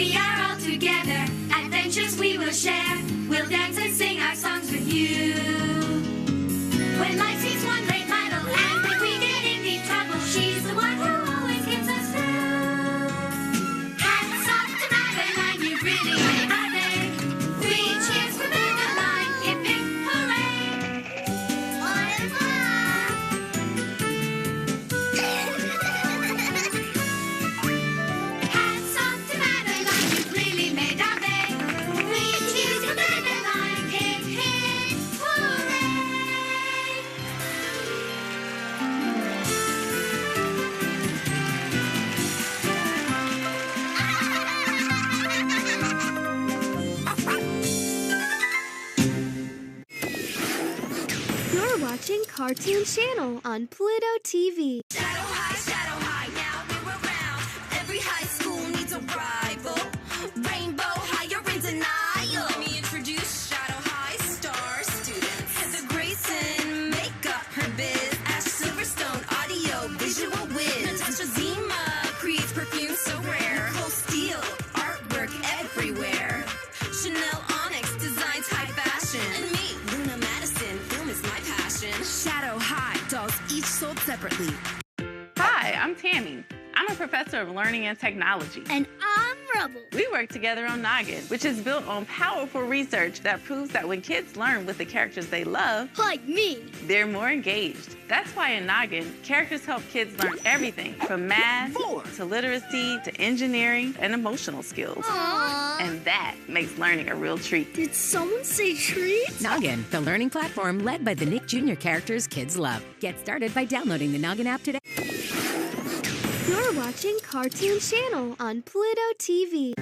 We are all together, adventures we will share. We'll dance and sing our songs with you. When life sees one great battle, and if we get in deep trouble, she's the one who always gets us through. Hats off to Madeline, you really made our day. 3 cheers for Madeline, hip hip hooray! Au revoir! Hats off to Madeline, you really made our day. 3 cheers for Madeline, hip hip hooray! You're watching Cartoon Channel on Pluto TV. Shadow high, now we're around. Every high school needs a rival. Rainbow high, you're in denial. Let me introduce Shadow High star students. Heather Grayson, makeup, her biz. Ash Silverstone, audio, visual whiz. Natasha Zima creates perfume so rare. Nicole Steele, artwork everywhere. Chanel Onyx designs high fashion. And me, Luna Madison, film is my passion. Shadow High, dolls each sold separately. Hi, I'm Tammy. I'm a professor of learning and technology. And I'm Rubble. We work together on Noggin, which is built on powerful research that proves that when kids learn with the characters they love, Like me. they're more engaged. That's why in Noggin, characters help kids learn everything from math to literacy to engineering and emotional skills. Aww. And that makes learning a real treat. Did someone say treat? Noggin, the learning platform led by the Nick Jr. characters kids love. Get started by downloading the Noggin app today. You're watching Cartoon Channel on Pluto TV.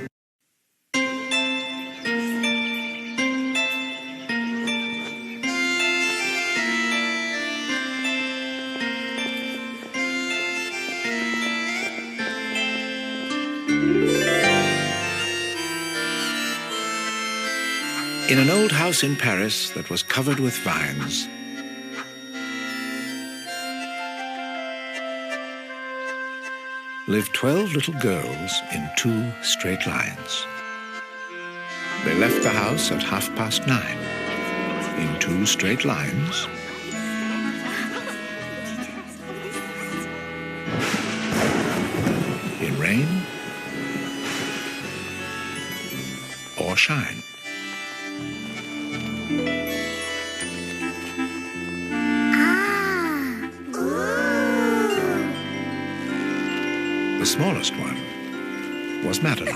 In an old house in Paris that was covered with vines, lived 12 little girls in 2 straight lines. They left the house at 9:30 in 2 straight lines. In rain or shine. The smallest one was Madeline.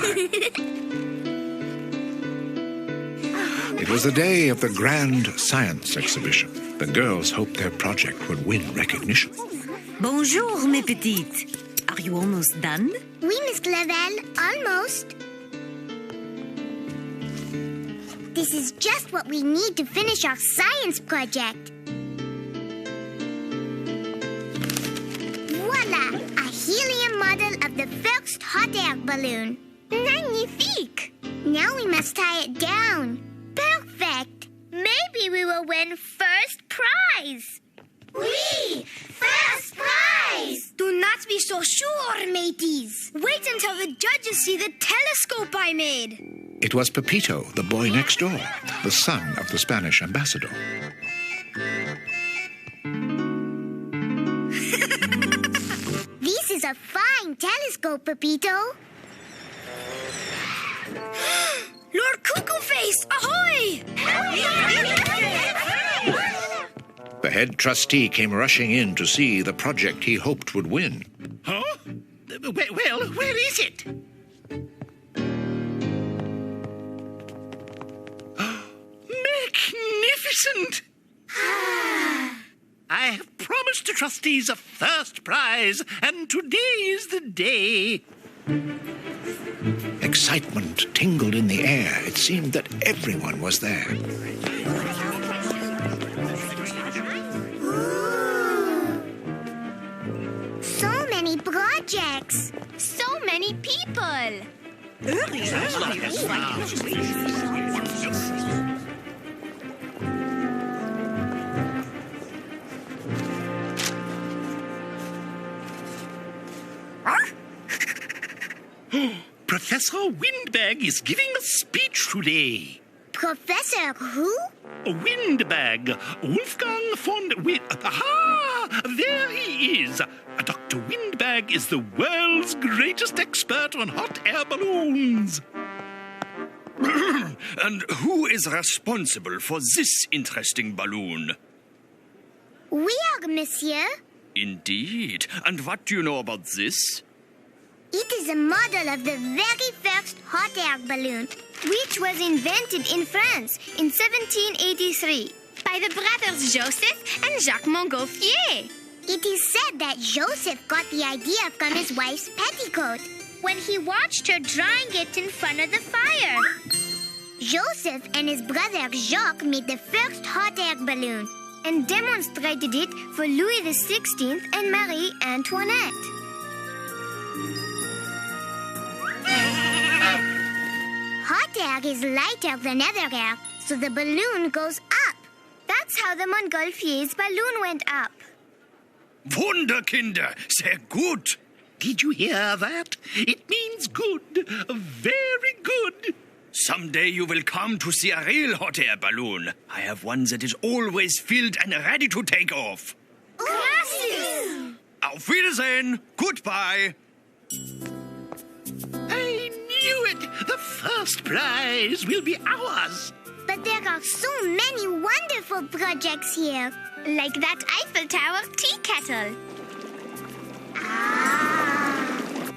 It was the day of the grand science exhibition. The girls hoped their project would win recognition. Bonjour, mes petites. Are you almost done? Oui, Miss Clavel, almost. This is just what we need to finish our science project. Voila! A helium model of the first hot air balloon. Magnifique! Now we must tie it down. Perfect! Maybe we will win first prize. Oui! First prize! Do not be so sure, mateys. Wait until the judges see the telescope I made. It was Pepito, the boy next door, the son of the Spanish ambassador. This is a fine telescope, Pepito. Lord Cuckoo Face, ahoy! The head trustee came rushing in to see the project he hoped would win. Huh? Well, where is it? Magnificent! I have promised the trustees a first prize, and today is the day. Excitement tingled in the air. It seemed that everyone was there. So many projects. So many people. Professor Professor Windbag is giving a speech today. Professor who? Windbag. Wolfgang von Aha! There he is. Dr. Windbag is the world's greatest expert on hot air balloons. And who is responsible for this interesting balloon? We are, monsieur. Indeed. And what do you know about this? It is a model of the very first hot air balloon, Which was invented in France in 1783 by the brothers Joseph and Jacques Montgolfier. It is said that Joseph got the idea from his wife's petticoat When he watched her drying it in front of the fire. Joseph and his brother Jacques made the first hot air balloon And demonstrated it for Louis XVI and Marie Antoinette. Hot air is lighter than other air, so the balloon goes up. That's how the Montgolfier's balloon went up. Wunderkinder, sehr gut. Did you hear that? It means good. Very good. Someday you will come to see a real hot air balloon. I have one that is always filled and ready to take off. Gracias! Auf Wiedersehen. Goodbye. I knew it. The first prize will be ours. But there are so many wonderful projects here. Like that Eiffel Tower tea kettle.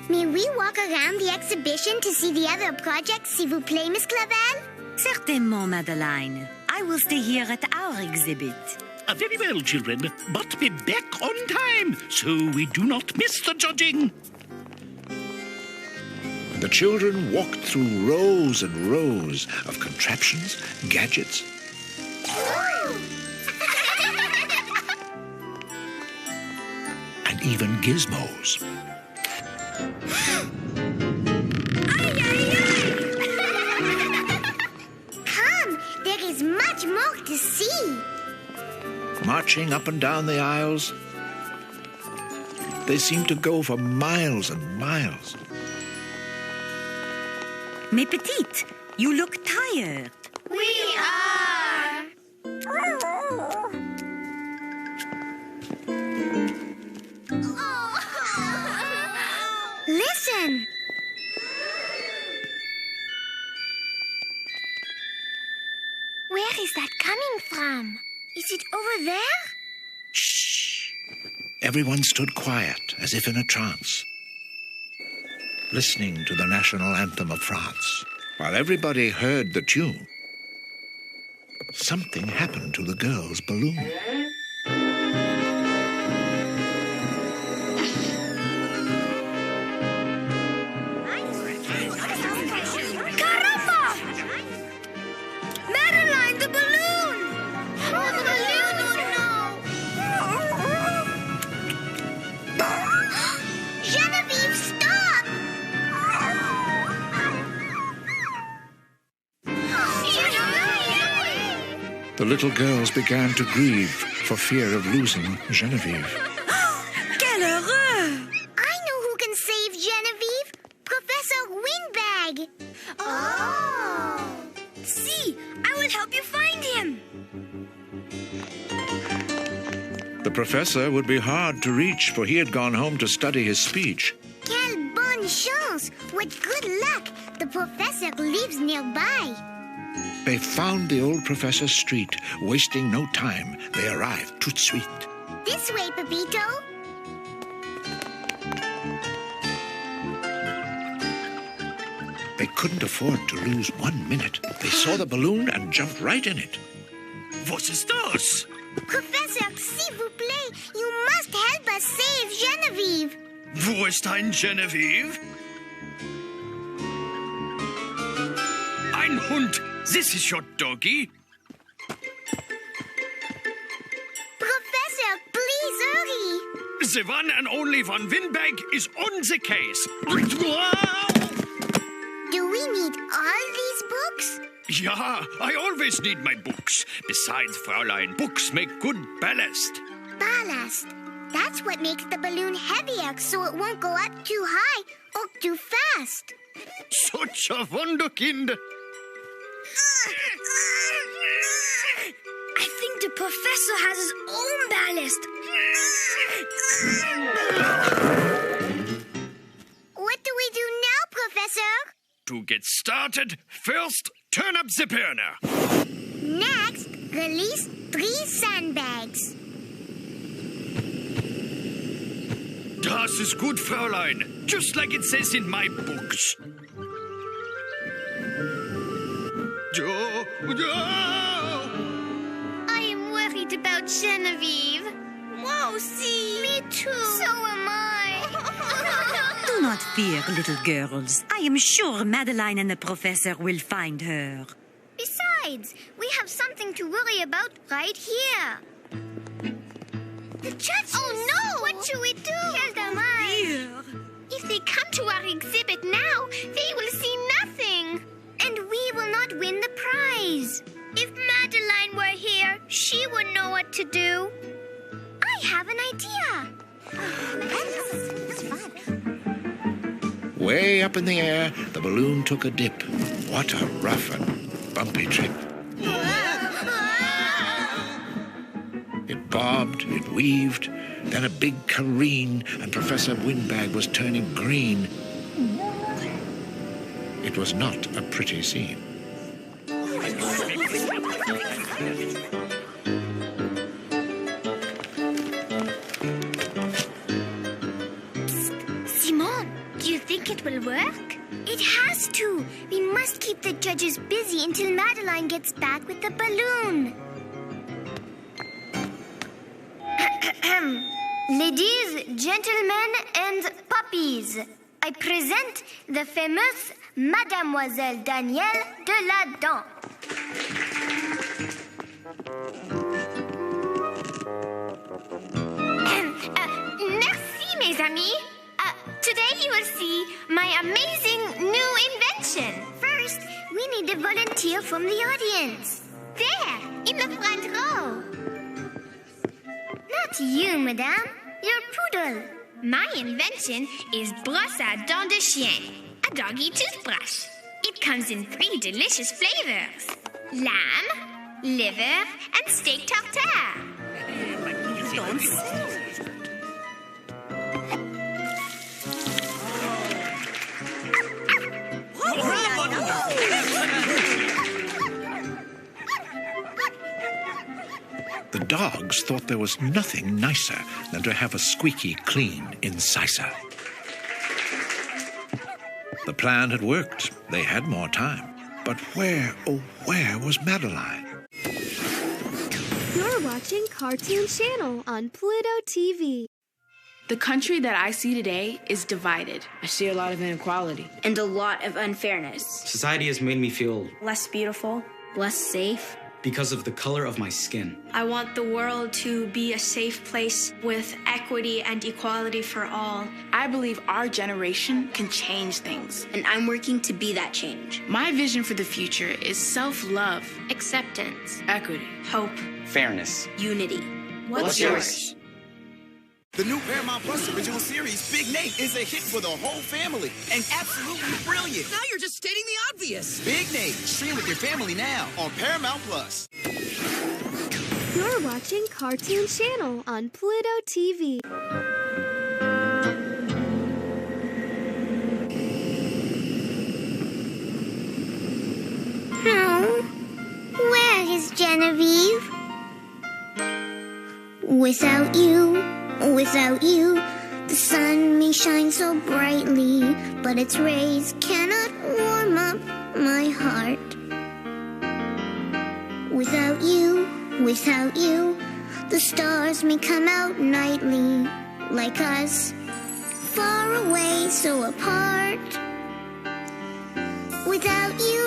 May we walk around the exhibition to see the other projects, s'il vous plaît, Miss Clavel? Certainement, Madeline. I will stay here at our exhibit. Very well, children, but be back on time so we do not miss the judging. The children walked through rows and rows of contraptions, gadgets, and even gizmos. Come, there is much more to see. Marching up and down the aisles, they seemed to go for miles and miles. Mes petites, you look tired. We are. Listen. Where is that coming from? Is it over there? Shh! Everyone stood quiet, as if in a trance, listening to the national anthem of France. While everybody heard the tune, something happened to the girl's balloon. Caramba! Madeline, the balloon! Oh, the balloon! Oh, no! Genevieve, stop! The little girls began to grieve for fear of losing Genevieve. Quel heureux! I know who can save Genevieve. Professor Windbag. Oh! See, I will help you find him. The professor would be hard to reach, for he had gone home to study his speech. Quelle bonne chance! What good luck! The professor lives nearby. They found the old professor's street. Wasting no time, they arrived tout de suite. This way, Pepito. They couldn't afford to lose 1 minute. They saw the balloon and jumped right in it. Was ist das? Professor, s'il vous plaît, you must help us save Genevieve. Wo ist ein Genevieve? Ein Hund. This is your doggy. Professor, please hurry. The one and only Van Windbag is on the case. Do we need all these books? Yeah, I always need my books. Besides, Fräulein, books make good ballast. Ballast. That's what makes the balloon heavier so it won't go up too high or too fast. Such a wunderkind. I think the professor has his own ballast. What do we do now, Professor? To get started, first turn up the burner. Next, release 3 sandbags. Das ist gut, Fräulein. Just like it says in my books. I am worried about Genevieve. Whoa, see? Me too. So am I. Do not fear, little girls. I am sure Madeline and the professor will find her. Besides, we have something to worry about right here. The judges. Oh, no! What should we do? If they come to our exhibit now, they will see nothing. And we will not win the prize. If Madeline were here, she would know what to do. I have an idea. Way up in the air, the balloon took a dip. What a rough and bumpy trip. It bobbed, it weaved, then a big careen, and Professor Windbag was turning green. It was not a pretty scene. Simone, do you think it will work? It has to. We must keep the judges busy until Madeline gets back with the balloon. Ladies, gentlemen, and puppies, I present the famous Mademoiselle Danielle de la Dent. Merci, mes amis. Today you will see my amazing new invention. First, we need a volunteer from the audience. There, in the front row. Not you, madame. Your poodle. My invention is brosse à dents de chien, a doggy toothbrush. It comes in 3 delicious flavors: lamb, liver, and steak tartare. The dogs thought there was nothing nicer than to have a squeaky clean incisor. The plan had worked. They had more time. But where, oh where was Madeline? You're watching Cartoon Channel on Pluto TV. The country that I see today is divided. I see a lot of inequality. And a lot of unfairness. Society has made me feel Less beautiful, less safe. because of the color of my skin. I want the world to be a safe place with equity and equality for all. I believe our generation can change things. And I'm working to be that change. My vision for the future is self-love, Acceptance, equity, hope, Fairness. Unity. What's yours? The new Paramount Plus original series, Big Nate, is a hit for the whole family and absolutely brilliant. Now you're just stating the obvious. Big Nate, stream with your family now on Paramount Plus. You're watching Cartoon Channel on Pluto TV. Oh, where is Genevieve? Without you, the sun may shine so brightly, but its rays cannot warm up my heart. Without you, the stars may come out nightly, like us, far away, so apart. Without you,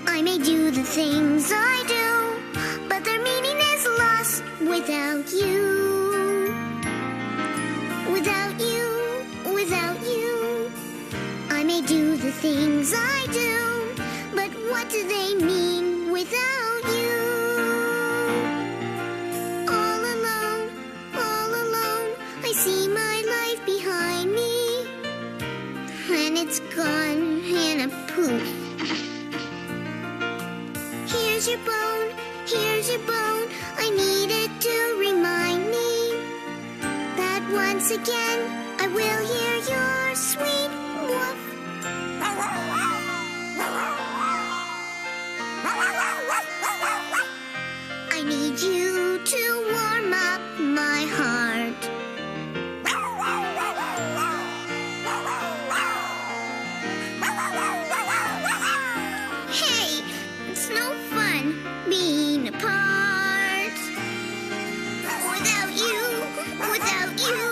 I may do the things I do, but their meaning is lost without you. Without you, I may do the things I do, but what do they mean without you? All alone, I see my life behind me. Here's your bone, here's your bone. I need it to remind me that once again I will hear your sweet woof. I need you to warm up my heart. Hey, it's no fun being apart. Without you,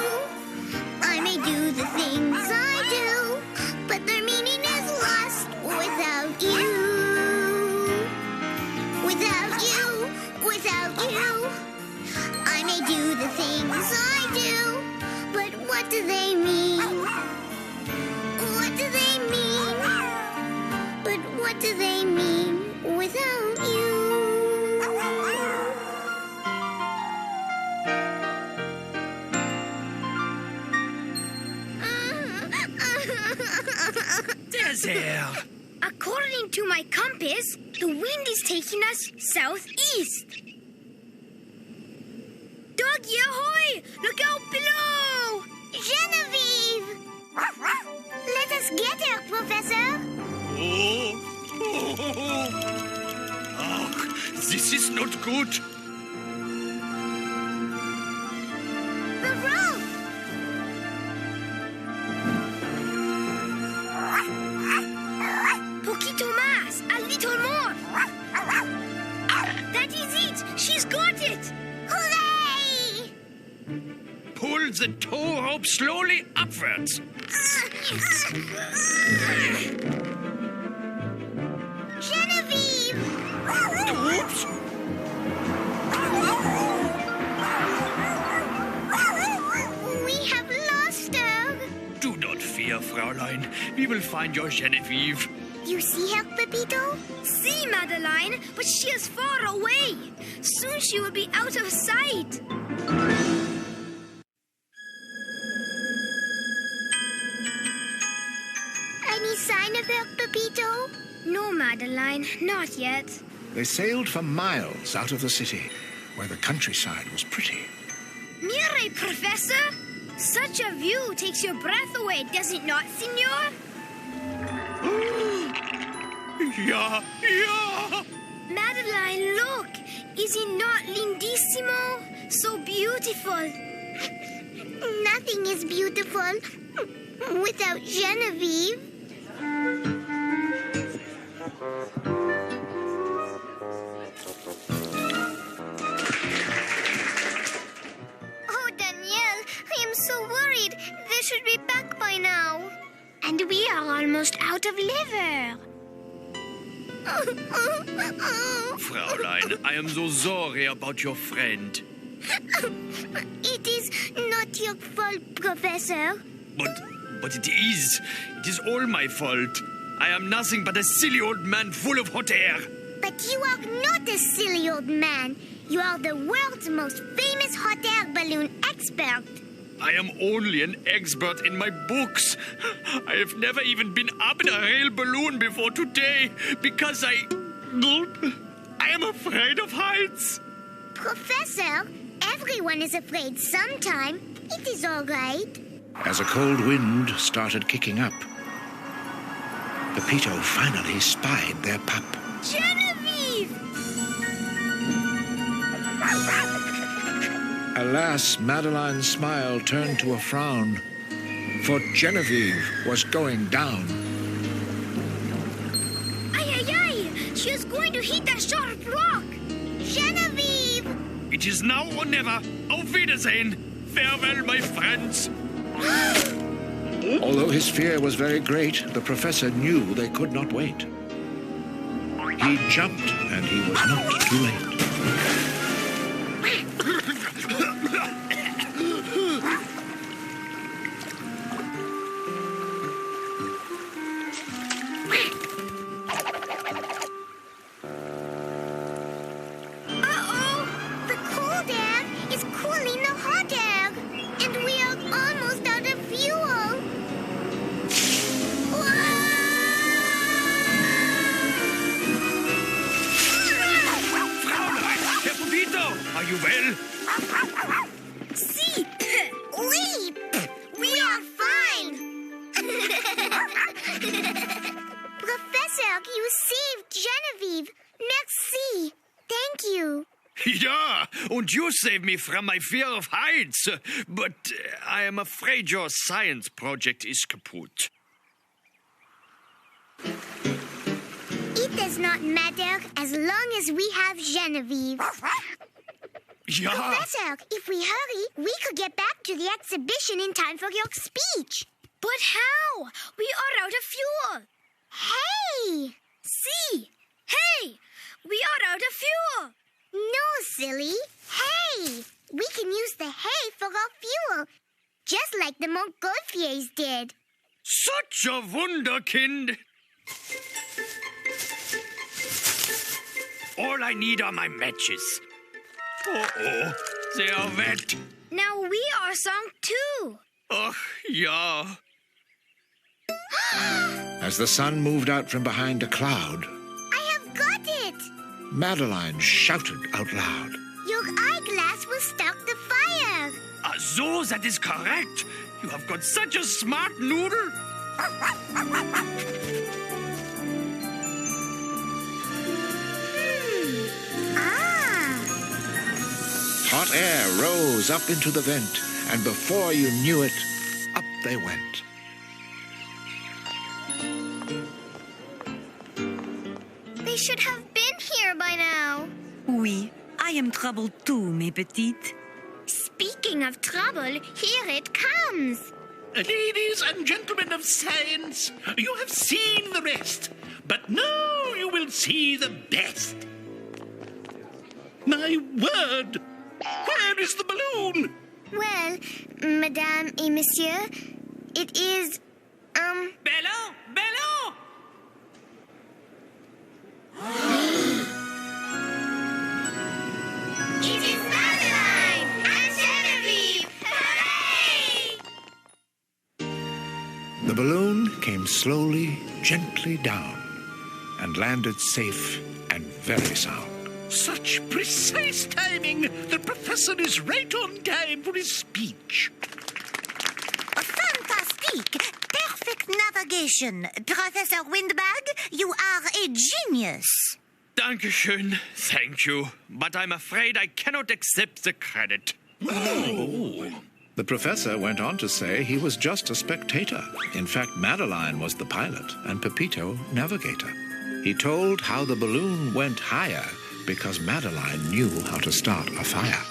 I may do the things I do, but their meaning is lost without you. Without you, I may do the things I do, but what do they mean? What do they mean? But what do they mean without you? Dessert! According to my compass, the wind is taking us southeast. Doggy ahoy! Look out below! Genevieve! Let us get her, Professor. Ach, this is not good. The rope! Poquito más! A little more! That is it! She's got it! Hooray! Pull the tow rope slowly upwards. Genevieve! Oops! We have lost her. Do not fear, Fräulein. We will find your Genevieve. You see her, Pepito? See, Madeline, but she is far away. Soon she will be out of sight. Any sign of her, Pepito? No, Madeline, not yet. They sailed for miles out of the city, where the countryside was pretty. Mire, Professor! Such a view takes your breath away, does it not, Senor? Ja. Madeline, look! Is it not lindissimo? So beautiful. Nothing is beautiful without Genevieve. Oh, Danielle, I am so worried. They should be back by now. And we are almost out of liver. Fräulein, I am so sorry about your friend. It is not your fault, Professor. But it is. It is all my fault. I am nothing but a silly old man full of hot air. But you are not a silly old man. You are the world's most famous hot air balloon expert. I am only an expert in my books. I have never even been up in a real balloon before today because I am afraid of heights. Professor, everyone is afraid sometime. It is all right. As a cold wind started kicking up, Pepito finally spied their pup. Genevieve! Alas, Madeline's smile turned to a frown, for Genevieve was going down. Ay, ay, ay! She is going to hit that sharp rock! Genevieve! It is now or never. Auf Wiedersehen. Farewell, my friends. Although his fear was very great, the professor knew they could not wait. He jumped, and he was not too late. Uh-oh! The cold air is cooling the hot air, and we are almost out of fuel. Whoa! you well? See, leap. We are fine. Professor, you saved Genevieve. Merci. Thank you. Ja, und you saved me from my fear of heights. But I am afraid your science project is kaput. It does not matter as long as we have Genevieve. Ja. Professor, if we hurry, we could get back to the exhibition in time for your speech. But how? We are out of fuel. Hey! See? Hey! We are out of fuel. No, silly. Hay! We can use the hay for our fuel, just like the Montgolfiers did. Such a wunderkind. All I need are my matches. Oh, they are wet. Now we are sunk too. Ach, ja. As the sun moved out from behind a cloud, I have got it! Madeline shouted out loud. Your eyeglass will start the fire. So that is correct. You have got such a smart noodle. Hot air rose up into the vent, and before you knew it, up they went. They should have been here by now. Oui, I am troubled too, mes petites. Speaking of trouble, here it comes. Ladies and gentlemen of science, you have seen the rest, but now you will see the best. My word! Where is the balloon? Well, Madame et Monsieur, it is, Bello! Bello! It is Madeline and Genevieve! Hooray! The balloon came slowly, gently down, and landed safe and very sound. Such precise timing! The professor is right on time for his speech. Fantastique! Perfect navigation. Professor Windbag, you are a genius. Dankeschön. Thank you. But I'm afraid I cannot accept the credit. Oh. The professor went on to say he was just a spectator. In fact, Madeline was the pilot and Pepito navigator. He told how the balloon went higher because Madeline knew how to start a fire.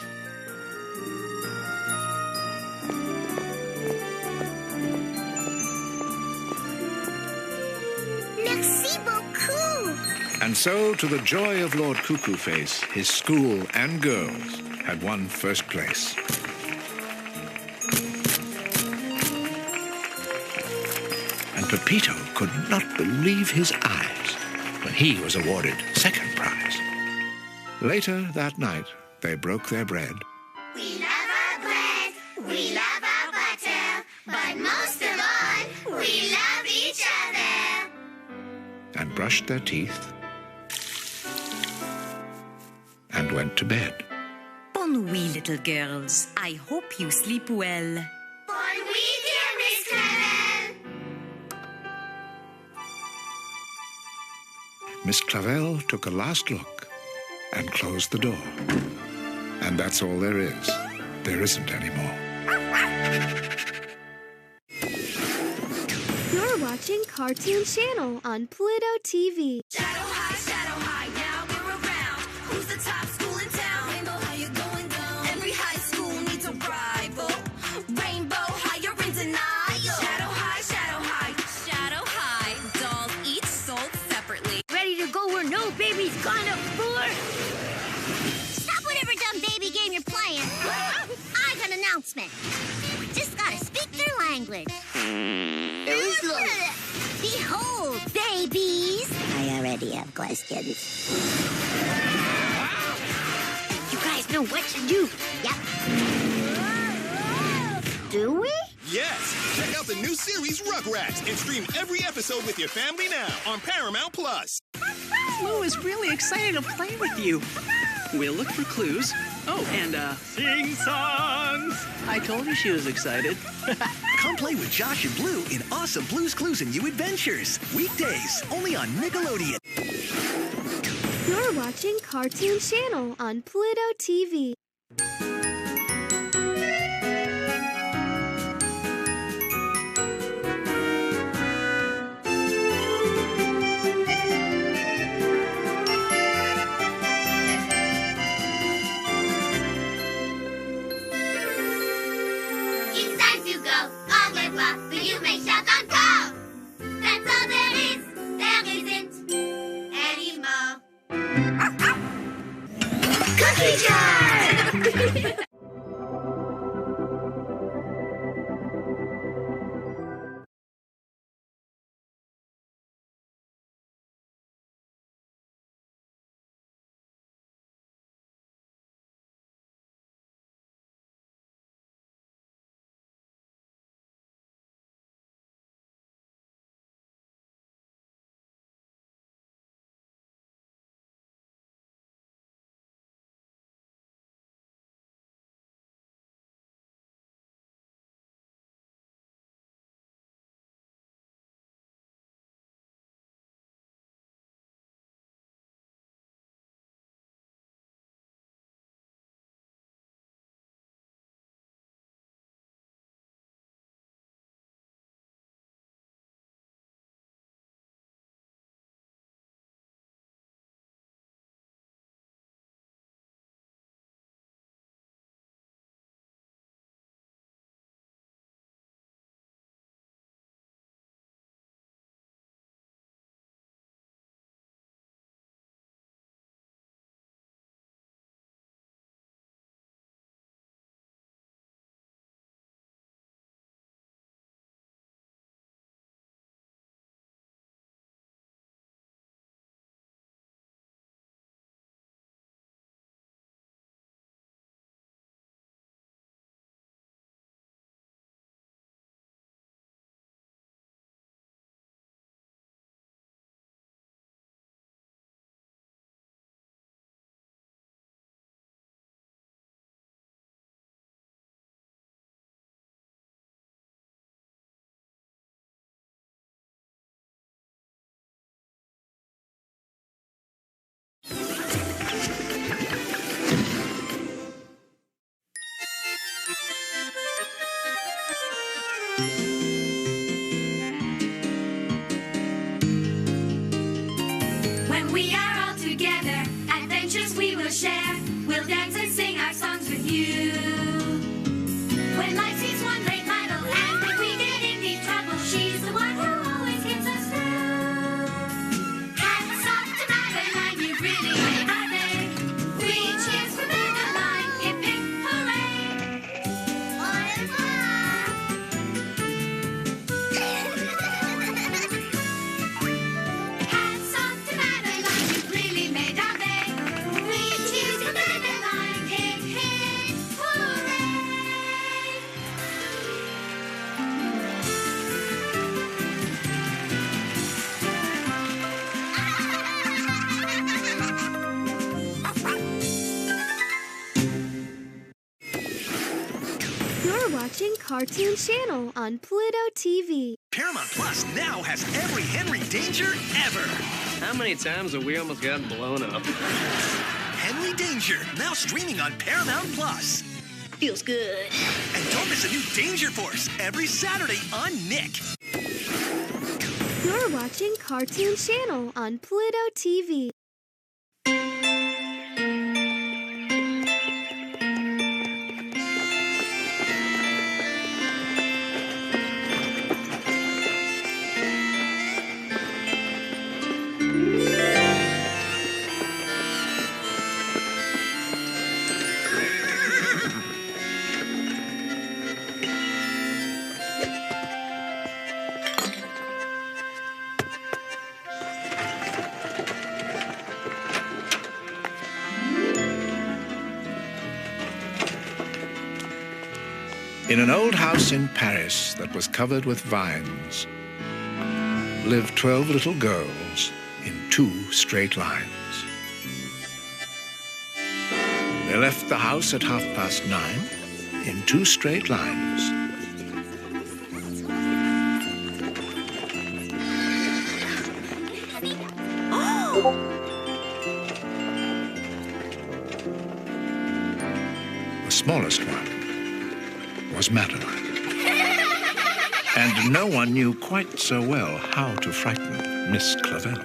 Merci beaucoup! And so, to the joy of Lord Cuckoo Face, his school and girls had won first place. And Pepito could not believe his eyes when he was awarded second prize. Later that night, they broke their bread. We love our bread, we love our butter, but most of all, we love each other. And brushed their teeth and went to bed. Bonne nuit, little girls. I hope you sleep well. Bon nuit, dear Miss Clavel. Miss Clavel took a last look and closed the door. And that's all there is. There isn't any more. You're watching Cartoon Channel on Pluto TV. Shadow high, now we're around. Who's the top school in town? Rainbow, how you going down? Every high school needs a rival. Rainbow, higher in denial. Shadow high. Shadow high, dolls each sold separately. Ready to go where no baby's gone before? Stop whatever dumb baby game you're playing. I got an announcement. We just gotta speak their language. Behold, babies. I already have questions. You guys know what to do. Yep. Do we? Yes! Check out the new series Rugrats and stream every episode with your family now on Paramount Plus. Lou is really excited to play with you. We'll look for clues. Oh, and, sing songs! I told you she was excited. Come play with Josh and Blue in awesome Blue's Clues and You Adventures. Weekdays, only on Nickelodeon. You're watching Cartoon Channel on Pluto TV. It's time to go. Au revoir, but you may shout encore. That's all there is. There isn't anymore. Cookie jar! When we are all together, adventures we will share. We'll dance and sing our songs with you. When life seems one great battle, and if we get in deep trouble, she's the one who always gets us through. Hats off to Madeline, you really made our day. 3 cheers for Madeline, hip hip hooray! Au revoir! Hats off to Madeline, you really made our day. 3 cheers for Madeline, hip hip hooray! You're watching Cartoon Channel on Pluto TV. Paramount Plus now has every Henry Danger ever. How many times have we almost gotten blown up? Henry Danger, now streaming on Paramount Plus. Feels good. And don't miss a new Danger Force every Saturday on Nick. You're watching Cartoon Channel on Pluto TV. In an old house in Paris that was covered with vines lived 12 little girls in 2 straight lines. They left the house at 9:30 in 2 straight lines. The smallest one was Madeline. And no one knew quite so well how to frighten Miss Clavel.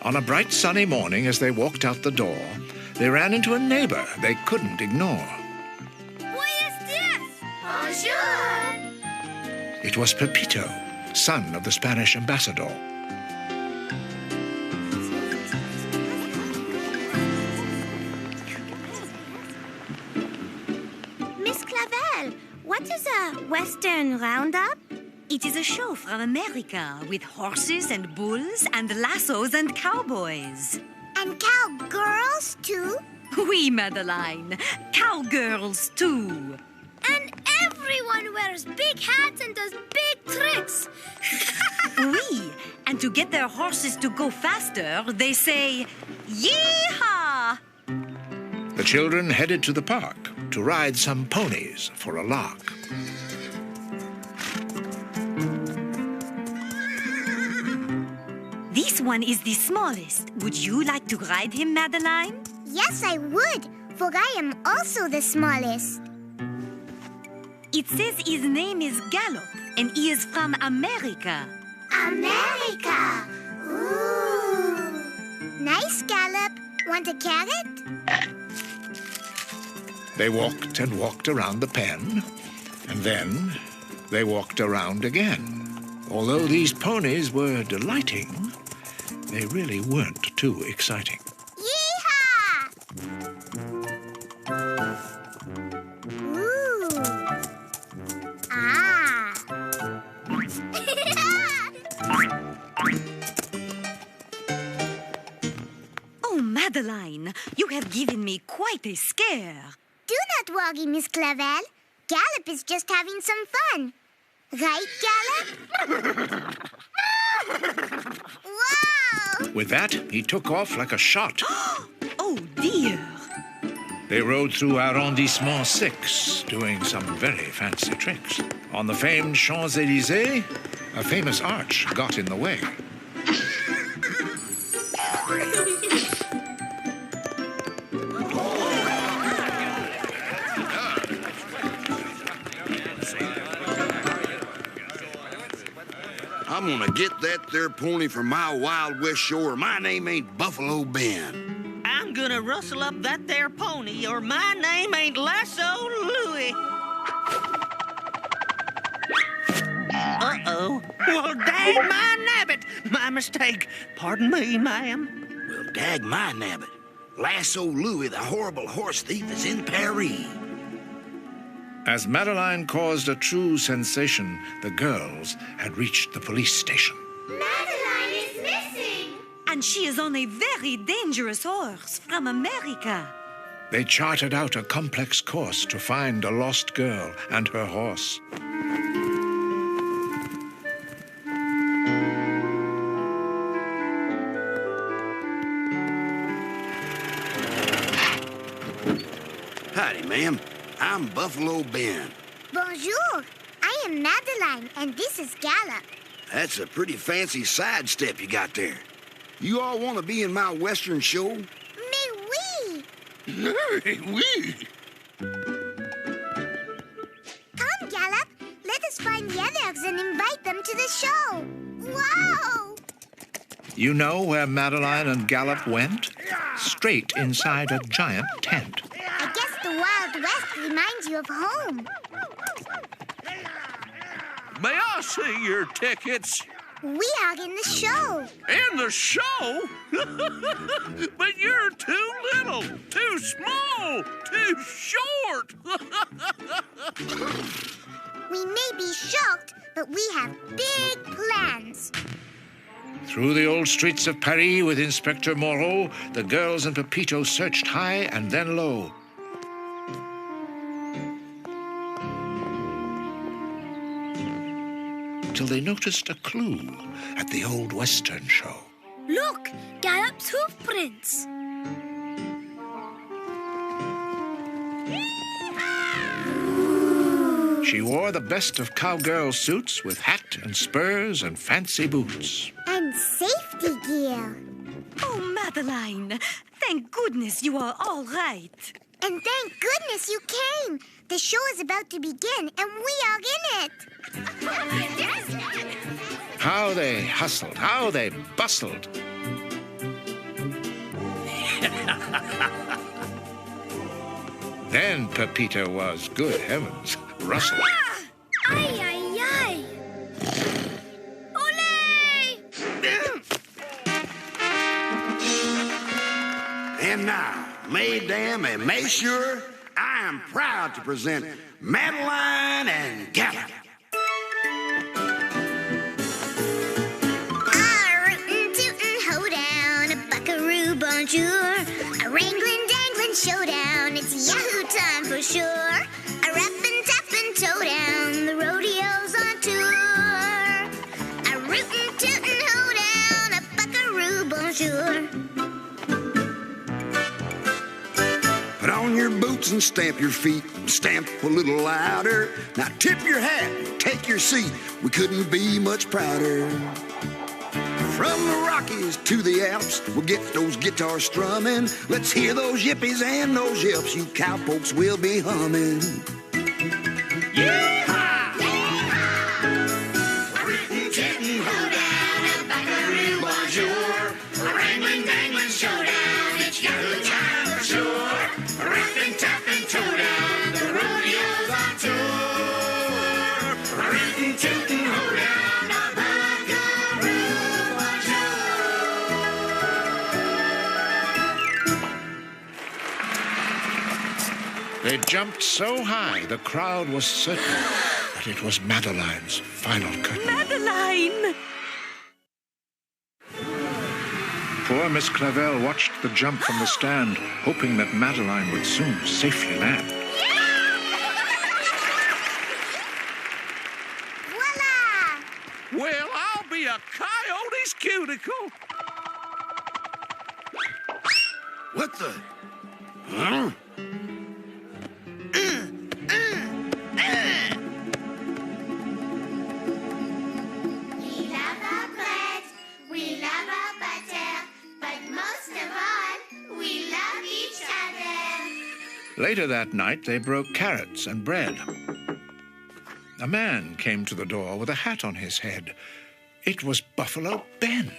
On a bright sunny morning, as they walked out the door, they ran into a neighbor they couldn't ignore. Buenos dias! Bonjour! It was Pepito, son of the Spanish ambassador. Miss Clavel, what is a Western Roundup? It is a show from America with horses and bulls and lassos and cowboys. And cowgirls, too? Oui, Madeline. Cowgirls, too. And everyone wears big hats and does big tricks. Oui, and to get their horses to go faster, they say, Yee-haw! The children headed to the park to ride some ponies for a lark. This one is the smallest. Would you like to ride him, Madeline? Yes, I would, for I am also the smallest. It says his name is Gallop, and he is from America. America! Ooh! Nice, Gallop. Want a carrot? They walked and walked around the pen, and then they walked around again. Although these ponies were delighting, they really weren't too exciting. Yee-haw! Ooh! Ah! Oh, Madeline, you have given me quite a scare. Do not worry, Miss Clavel. Gallop is just having some fun. Right, Gallop? Wow! With that, he took off like a shot. Oh, dear. They rode through Arrondissement 6, doing some very fancy tricks. On the famed Champs-Élysées, a famous arch got in the way. I'm gonna get that there pony from my Wild West shore. My name ain't Buffalo Ben. I'm gonna rustle up that there pony, or my name ain't Lasso Louie. Uh-oh. Well, dag my nabbit. My mistake. Pardon me, ma'am. Well, dag my nabbit. Lasso Louie, the horrible horse thief, is in Paris. As Madeline caused a true sensation, the girls had reached the police station. Madeline is missing! And she is on a very dangerous horse from America. They charted out a complex course to find a lost girl and her horse. Howdy, ma'am. I'm Buffalo Ben. Bonjour. I am Madeline, and this is Gallop. That's a pretty fancy sidestep you got there. You all want to be in my Western show? Mais oui! Oui! Come, Gallop. Let us find the others and invite them to the show. Wow! You know where Madeline and Gallop went? Straight inside a giant tent. I guess the Wild West reminds you of home. May I see your tickets? We are in the show. In the show? But you're too little, too small, too short. We may be shocked, but we have big plans. Through the old streets of Paris with Inspector Moreau, the girls and Pepito searched high and then low. Till they noticed a clue at the old Western show. Look, Gallop's hoof prints. She wore the best of cowgirl suits with hat and spurs and fancy boots. And safety gear. Oh, Madeline, thank goodness you are all right. And thank goodness you came. The show is about to begin, and we are in it. How they hustled, how they bustled. Then Pepito was, good heavens, rustled. Ay, ay, ay. Ole! And now, mesdames and messieurs, I am proud to present Madeline and Gallop. Bonjour, a wrangling, dangling showdown. It's Yahoo time for sure. A rapping, tapping, towdown. The rodeo's on tour. A rootin', tootin' hoedown. A buckaroo, bonjour. Put on your boots and stamp your feet. Stamp a little louder. Now tip your hat and take your seat. We couldn't be much prouder. From the Rockies to the Alps, we'll get those guitars strumming. Let's hear those yippies and those yips. You cowpokes will be humming. Yeehaw! A rootin' tootin' hoedown, a buckaroo bonjour, a wrangling dangling showdown. It's Yahoo time for sure. A rapping, tapping, towdown, the rodeo's on tour. A rootin' tootin' hoedown, a buckaroo. They jumped so high, the crowd was certain that it was Madeline's final curtain. Madeline! Poor Miss Clavel watched the jump from the stand, hoping that Madeline would soon safely land. Voila! Well, I'll be a coyote's cuticle. What the? Huh? We love our bread, we love our butter, but most of all, we love each other. Later that night, they broke carrots and bread. A man came to the door with a hat on his head. It was Buffalo Ben.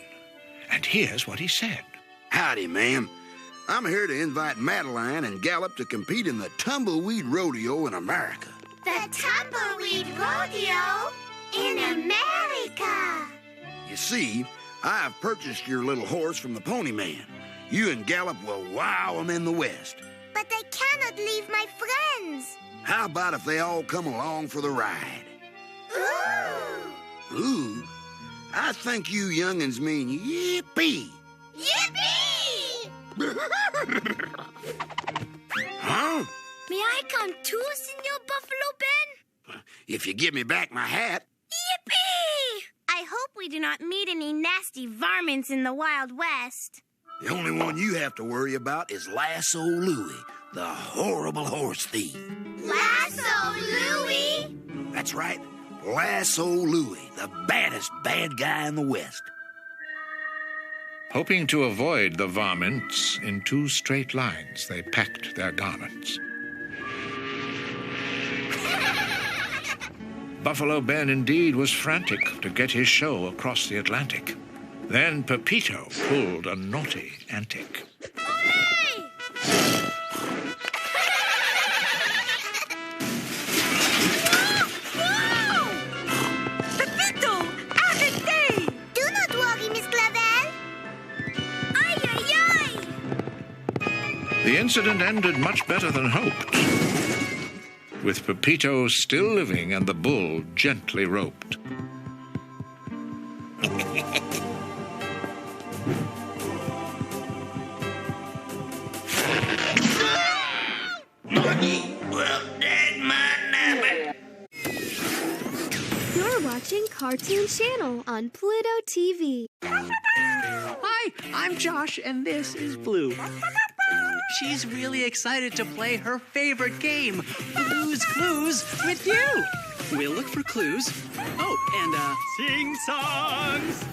And here's what he said. Howdy, ma'am. I'm here to invite Madeline and Gallop to compete in the Tumbleweed Rodeo in America. The Tumbleweed Rodeo in America. You see, I've purchased your little horse from the Pony Man. You and Gallop will wow 'em in the West. But I cannot leave my friends. How about if they all come along for the ride? Ooh! Ooh? I think you young'uns mean yippee. Yippee! Huh? May I come too, Senor Buffalo Ben? If you give me back my hat. Yippee! I hope we do not meet any nasty varmints in the Wild West. The only one you have to worry about is Lasso Louie, the horrible horse thief. Lasso Louie? That's right, Lasso Louie, the baddest bad guy in the West. Hoping to avoid the varmints, in 2 straight lines they packed their garments. Buffalo Ben indeed was frantic to get his show across the Atlantic. Then Pepito pulled a naughty antic. Ole! Pepito! Arrêtez! Do not worry, Miss Clavel. Ay, ay, ay! The incident ended much better than hoped, with Pepito still living and the bull gently roped. You're watching Cartoon Channel on Pluto TV. Hi, I'm Josh, and this is Blue. She's really excited to play her favorite game, Blue's Clues, with you. We'll look for clues. Oh, and, Sing songs.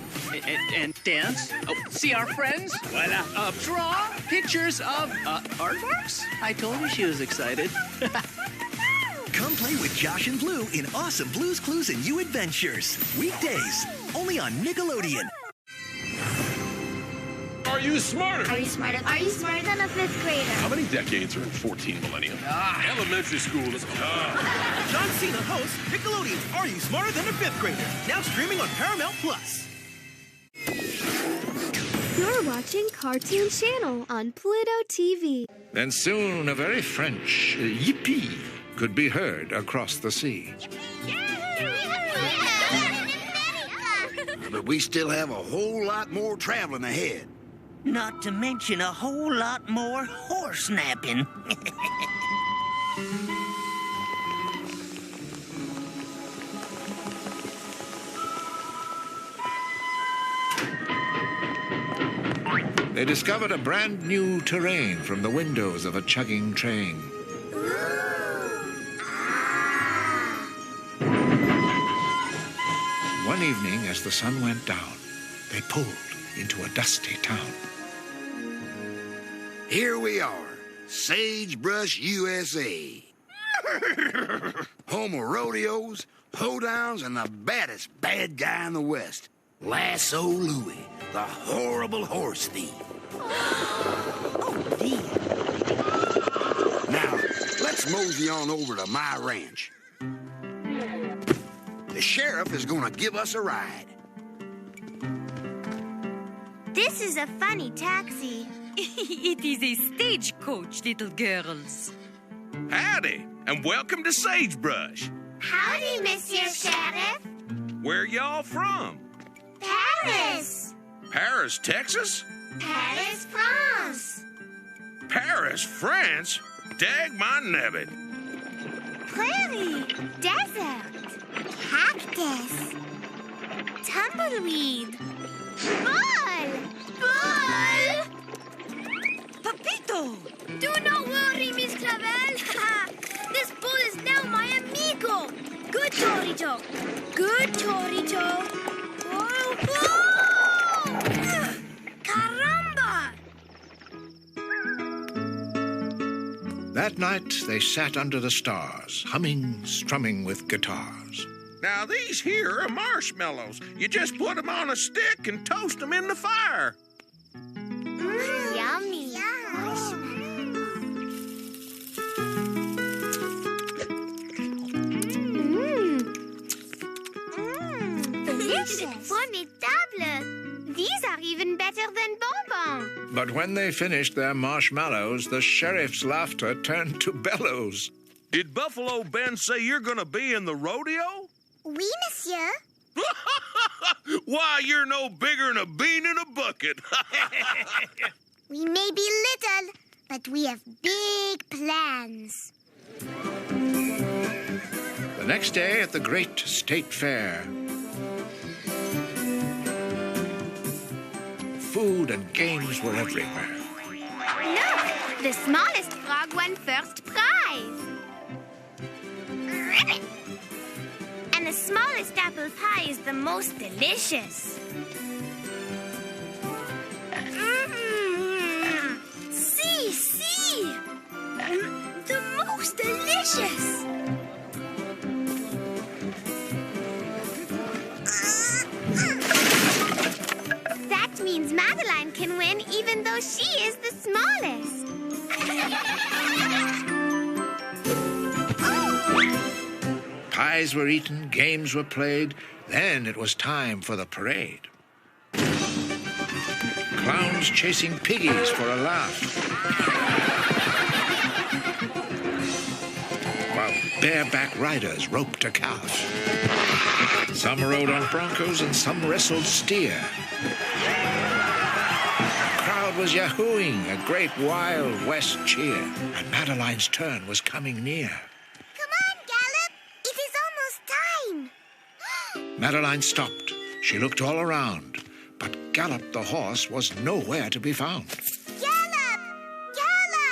And dance. Oh, see our friends? Voila. Draw pictures of, artworks? I told you she was excited. Come play with Josh and Blue in awesome Blue's Clues and You Adventures. Weekdays, only on Nickelodeon. Are you smarter? Are you smarter? Are you smarter than a fifth grader? How many decades are in 14 millennium? Elementary school is tough. John Cena hosts Nickelodeon's Are You Smarter Than a Fifth Grader? Now streaming on Paramount Plus. You're watching Cartoon Channel on Pluto TV. Then soon a very French yippee could be heard across the sea. But we still have a whole lot more traveling ahead. Not to mention a whole lot more horse napping. They discovered a brand new terrain from the windows of a chugging train. One evening, as the sun went down, they pulled into a dusty town. Here we are, Sagebrush, USA. Home of rodeos, hoedowns, and the baddest bad guy in the West, Lasso Louie, the horrible horse thief. Oh, dear. Now, let's mosey on over to my ranch. The sheriff is gonna give us a ride. This is a funny taxi. It is a stagecoach, little girls. Howdy, and welcome to Sagebrush. Howdy, Monsieur Sheriff. Where y'all from? Paris. Paris, Texas? Paris, France. Paris, France? Dag my nabbit. Prairie. Desert. Cactus. Tumbleweed. Ball. Ball. Papito! Do not worry, Miss Clavel. This bull is now my amigo. Good Torito. Good Torito. Oh, oh! Caramba! That night, they sat under the stars, humming, strumming with guitars. Now, these here are marshmallows. You just put them on a stick and toast them in the fire. Yummy. Delicious. Formidable. These are even better than bonbons. But when they finished their marshmallows, the sheriff's laughter turned to bellows. Did Buffalo Ben say you're gonna be in the rodeo? Oui, monsieur. Why, you're no bigger than a bean in a bucket. We may be little, but we have big plans. The next day at the great state fair, food and games were everywhere. Look, the smallest frog won first prize. And the smallest apple pie is the most delicious. See! The most delicious! That means Madeline can win even though she is the smallest. Pies were eaten, games were played. Then it was time for the parade. Clowns chasing piggies for a laugh, while bareback riders roped a calf. Some rode on broncos and some wrestled steer. The crowd was yahooing, a great Wild West cheer, and Madeline's turn was coming near. Come on, Gallop! It is almost time! Madeline stopped. She looked all around, but Gallop the horse was nowhere to be found. Gallop! Gallop!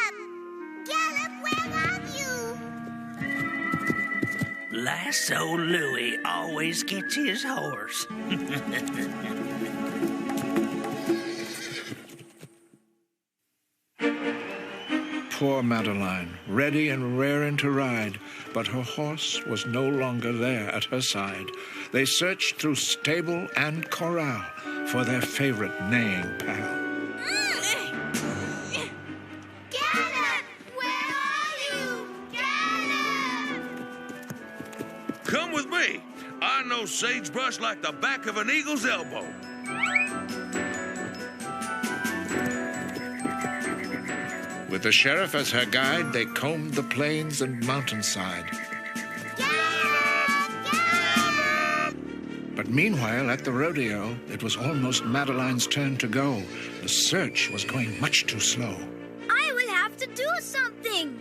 Lasso Louie always gets his horse. Poor Madeline, ready and raring to ride, but her horse was no longer there at her side. They searched through stable and corral for their favorite neighing pal. Gallop! Where are you? Gallop! Come with me. I know sagebrush like the back of an eagle's elbow. With the sheriff as her guide, they combed the plains and mountainside. But meanwhile, at the rodeo, it was almost Madeline's turn to go. The search was going much too slow. I will have to do something.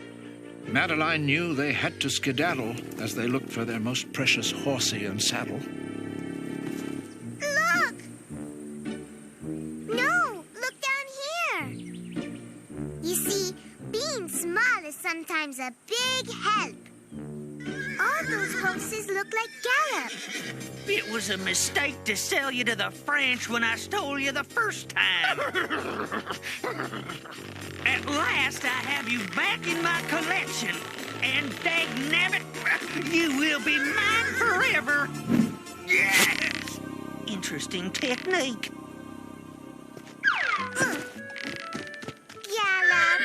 Madeline knew they had to skedaddle as they looked for their most precious horsey and saddle. Look! No, look down here. You see, being small is sometimes a big help. All those horses look like Gallop. It was a mistake to sell you to the French when I stole you the first time. At last, I have you back in my collection. And dagnabbit, you will be mine forever. Yes! Interesting technique. Gallop.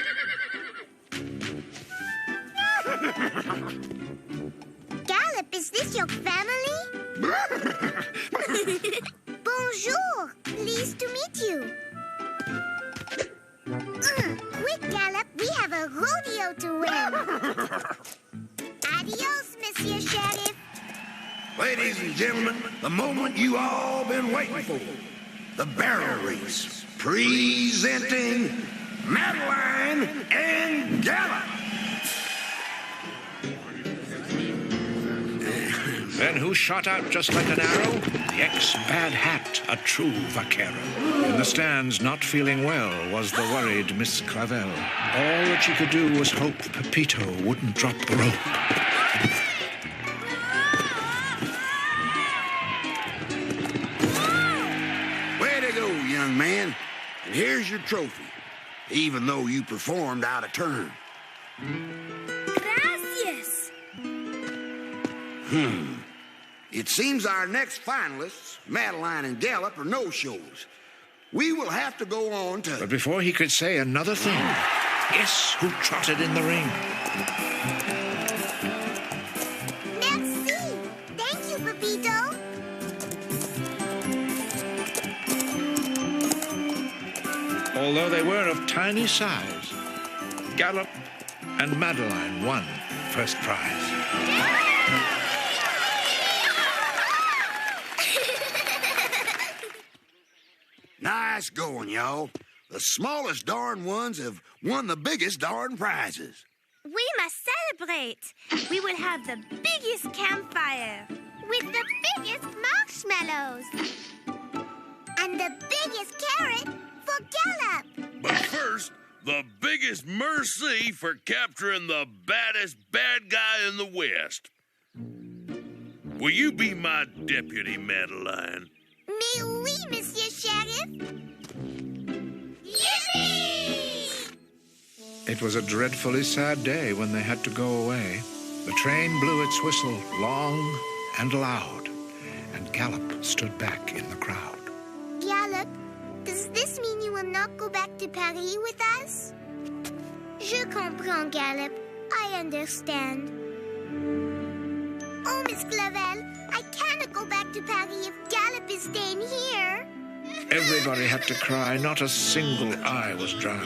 Gallop, is this your family? Bonjour. Pleased to meet you. Quick, Gallop. We have a rodeo to win. Adios, Monsieur Sheriff. Ladies and gentlemen, the moment you all been waiting for. The barrel race. Presenting Madeline and Gallop. Then who shot out just like an arrow? The ex-Bad Hat, a true vaquero. In the stands, not feeling well, was the worried Miss Clavel. All that she could do was hope Pepito wouldn't drop the rope. Way to go, young man. And here's your trophy, even though you performed out of turn. Gracias. It seems our next finalists, Madeline and Gallop, are no-shows. We will have to go on to... But before he could say another thing, guess who trotted in the ring? Merci. Thank you, Pepito. Although they were of tiny size, Gallop and Madeline won first prize. Nice going, y'all. The smallest darn ones have won the biggest darn prizes. We must celebrate. We will have the biggest campfire with the biggest marshmallows and the biggest carrot for Gallop. But first, the biggest merci for capturing the baddest bad guy in the West. Will you be my deputy, Madeline? Mais oui, Monsieur Sheriff. Yippee! It was a dreadfully sad day when they had to go away. The train blew its whistle long and loud, and Gallop stood back in the crowd. Gallop, does this mean you will not go back to Paris with us? Je comprends, Gallop. I understand. Oh, Miss Clavel, I cannot go back to Paris if Gallop is staying here. Everybody had to cry. Not a single eye was dry.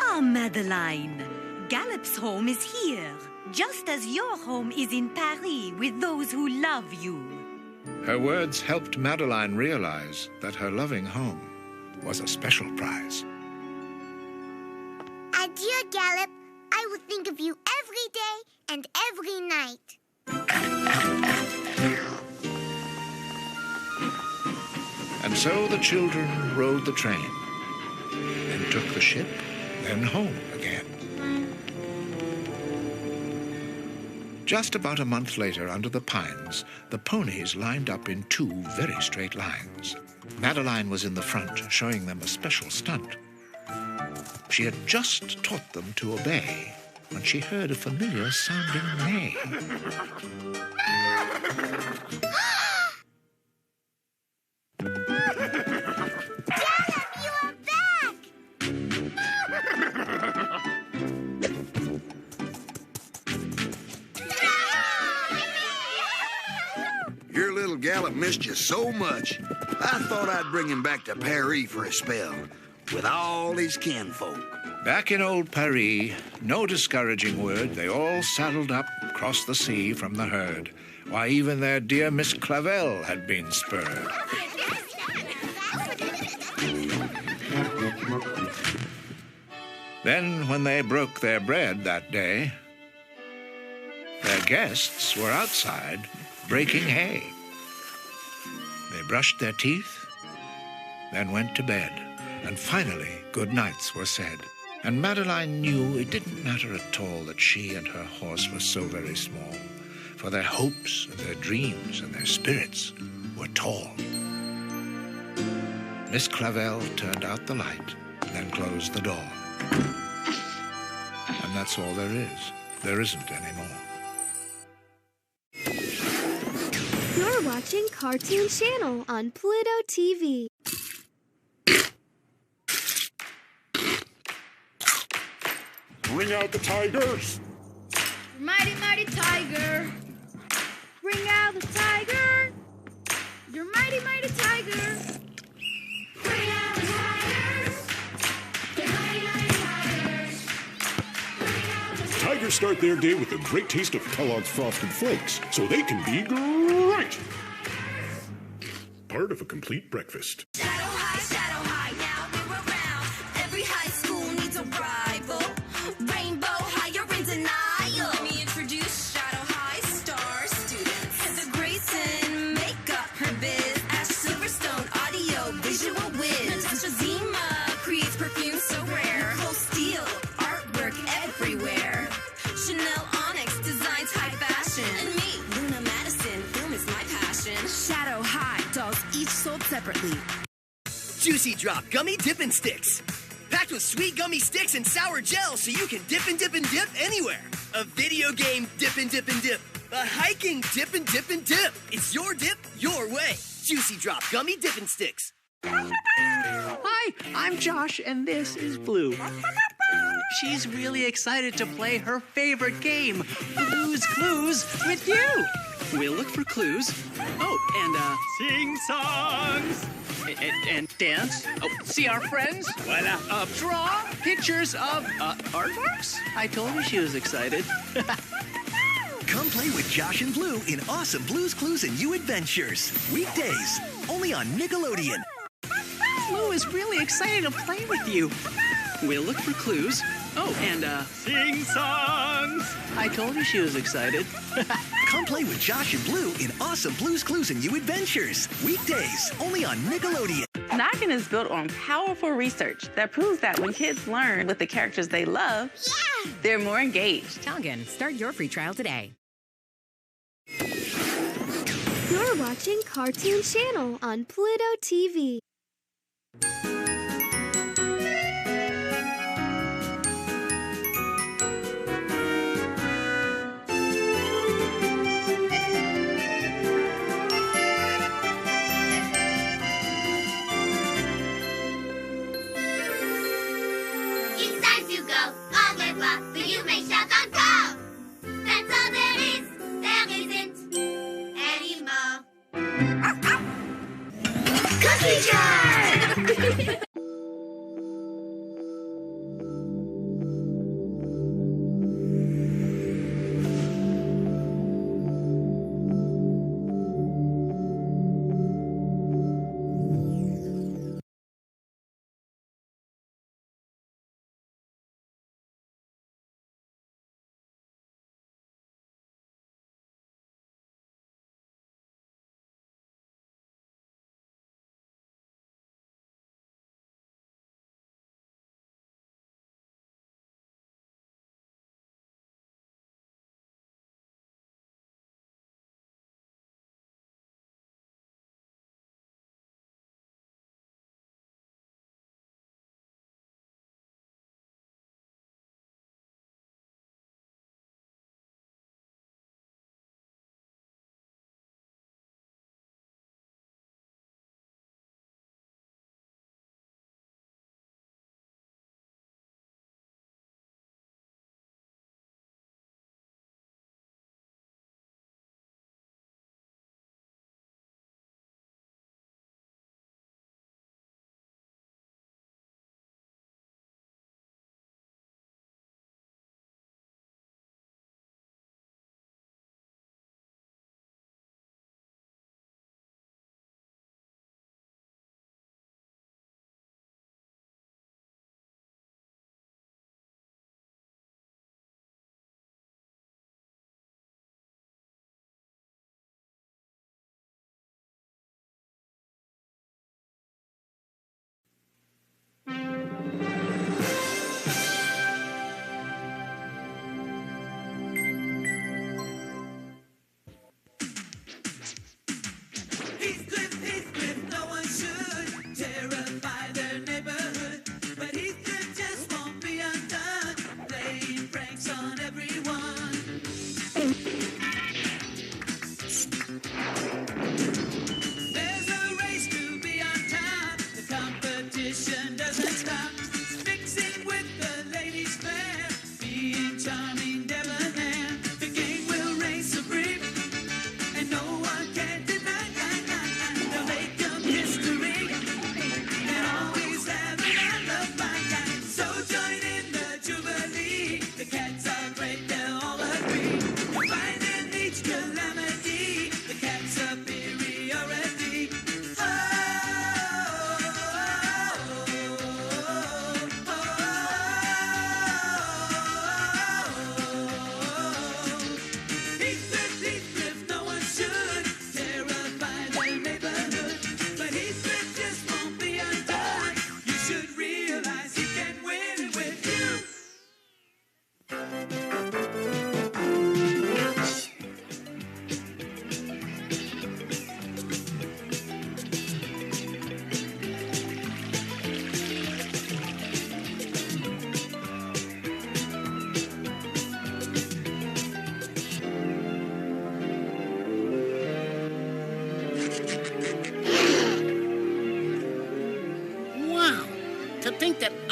Oh, Madeline, Gallop's home is here, just as your home is in Paris with those who love you. Her words helped Madeline realize that her loving home was a special prize. Adieu, Gallop. I will think of you every day and every night. And so the children rode the train, then took the ship, then home again. Just about a month later, under the pines, the ponies lined up in 2 very straight lines. Madeline was in the front, showing them a special stunt. She had just taught them to obey when she heard a familiar-sounding neigh. Your little gallop missed you so much, I thought I'd bring him back to Paris for a spell, with all his kinfolk. Back in old Paris, no discouraging word, they all saddled up across the sea from the herd. Why, even their dear Miss Clavel had been spurred. Then, when they broke their bread that day, their guests were outside breaking hay. They brushed their teeth, then went to bed, and finally good nights were said. And Madeline knew it didn't matter at all that she and her horse were so very small, for their hopes and their dreams and their spirits were tall. Miss Clavel turned out the light, then closed the door. And that's all there is. There isn't any more. You're watching Cartoon Channel on Pluto TV. Bring out the tigers! Mighty, mighty tiger! Bring out the tiger! Your mighty, mighty tiger! Bring out the tigers! The mighty, mighty tigers! Tigers start their day with a great taste of Kellogg's Frosted Flakes, so they can be great! Part of a complete breakfast. Shadow high, now we're around. Every high school needs a rival. Rainbow high, you're in denial. Let me introduce Shadow High star students. Heather Grayson, makeup, her biz. Ash Silverstone, audio, visual whiz. Natasha Zima creates perfume so rare. Whole steel, artwork everywhere. Chanel Onyx designs high fashion. And me, Luna Madison, film is my passion. Shadow High, dolls each sold separately. Juicy Drop Gummy Dippin' Sticks. Packed with sweet gummy sticks and sour gel so you can dip and dip and dip anywhere. A video game dip and dip and dip. A hiking dip and dip and dip. It's your dip, your way. Juicy Drop Gummy Dippin' Sticks. Hi, I'm Josh, and this is Blue. She's really excited to play her favorite game, Blue's Clues, with you. We'll look for clues. Oh, and, sing songs. And dance. Oh, see our friends. Voila. Draw pictures of, artworks. I told you she was excited. Come play with Josh and Blue in awesome Blue's Clues and You Adventures. Weekdays, only on Nickelodeon. Blue is really excited to play with you. We'll look for clues. Oh, and, sing songs. I told you she was excited. Come play with Josh and Blue in awesome Blue's Clues and You Adventures. Weekdays, only on Nickelodeon. Noggin is built on powerful research that proves that when kids learn with the characters they love, they're more engaged. Noggin, start your free trial today. You're watching Cartoon Channel on Pluto TV. It's time to go. Au revoir, but you may shout encore. That's all there is. There isn't anymore. Cookie jar!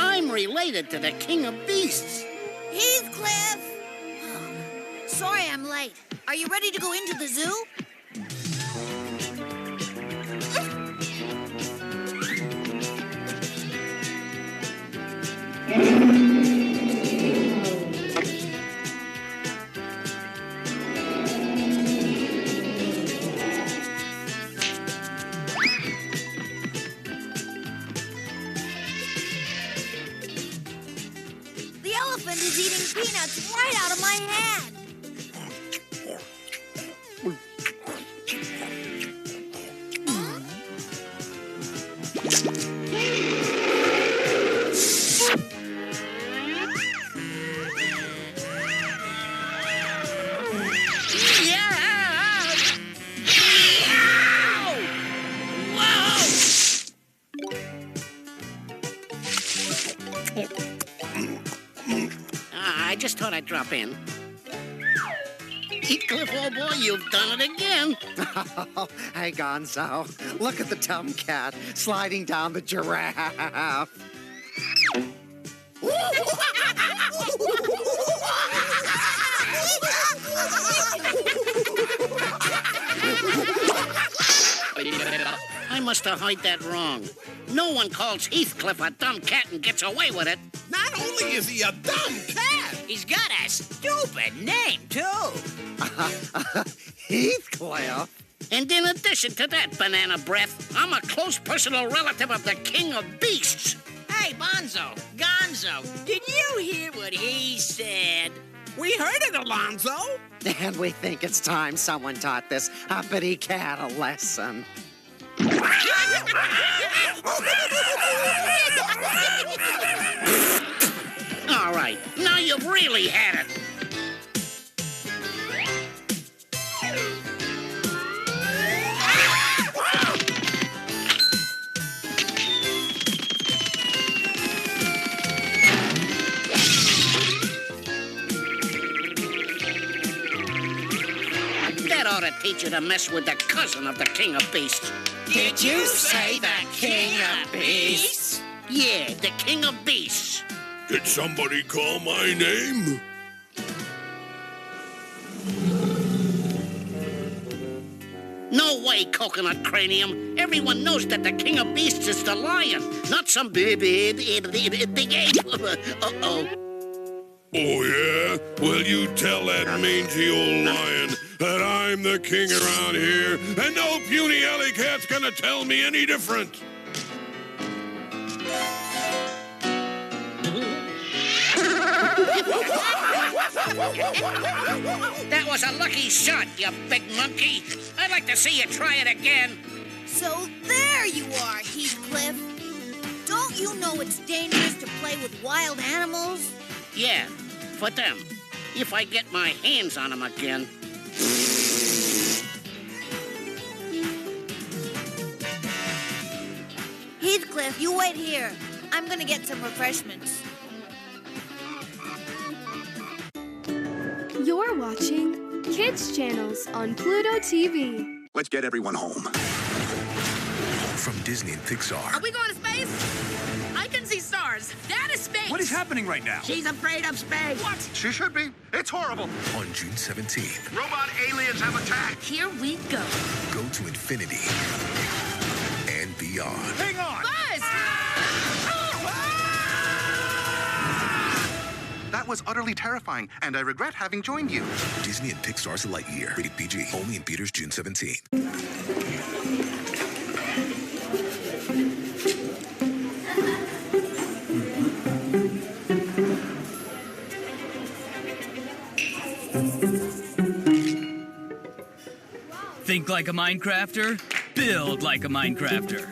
I'm related to the King of Beasts. Heathcliff! Sorry I'm late. Are you ready to go into the zoo? The elephant is eating peanuts right out of my hand. I just thought I'd drop in. Heathcliff, old boy, you've done it again. Hey, Gonzo, look at the tomcat sliding down the giraffe. I must have heard that wrong. No one calls Heathcliff a dumb cat and gets away with it. Not only is he a dumb cat, he's got a stupid name, too. Heathcliff? And in addition to that, banana breath, I'm a close personal relative of the King of Beasts. Hey, Gonzo, did you hear what he said? We heard it, Alonzo. And we think it's time someone taught this uppity cat a lesson. All right, now you've really had it. That ought to teach you to mess with the cousin of the King of Beasts. Did you say the King of Beasts? Yeah, the King of Beasts. Did somebody call my name? No way, Coconut Cranium. Everyone knows that the King of Beasts is the lion, not some big ape. Uh-oh. Oh, yeah? Well, you tell that mangy old lion that I'm the king around here, and no puny alley cat's gonna tell me any different. That was a lucky shot, you big monkey. I'd like to see you try it again. So there you are, Heathcliff. Don't you know it's dangerous to play with wild animals? Yeah, for them. If I get my hands on them again. Heathcliff, you wait here. I'm gonna get some refreshments. You're watching Kids Channels on Pluto TV. Let's get everyone home. From Disney and Pixar. Are we going to space? I can see stars. That is space. What is happening right now? She's afraid of space. What? She should be. It's horrible. On June 17th. Robot aliens have attacked. Here we go. Go to infinity and beyond. Hang on. Buzz! That was utterly terrifying, and I regret having joined you. Disney and Pixar's Lightyear. Rated PG. Only in theaters June 17th. Think like a Minecrafter? Build like a Minecrafter.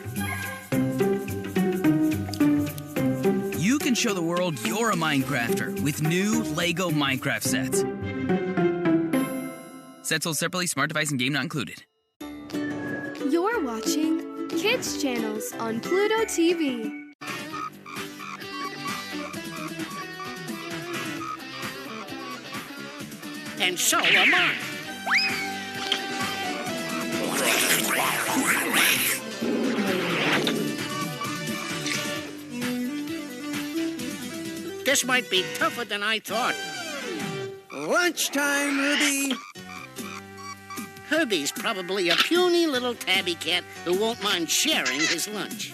You can show the world you're a Minecrafter with new LEGO Minecraft sets. Sets sold separately, smart device and game not included. You're watching Kids Channels on Pluto TV. And so am I. This might be tougher than I thought. Lunchtime, Herbie. Herbie's probably a puny little tabby cat who won't mind sharing his lunch.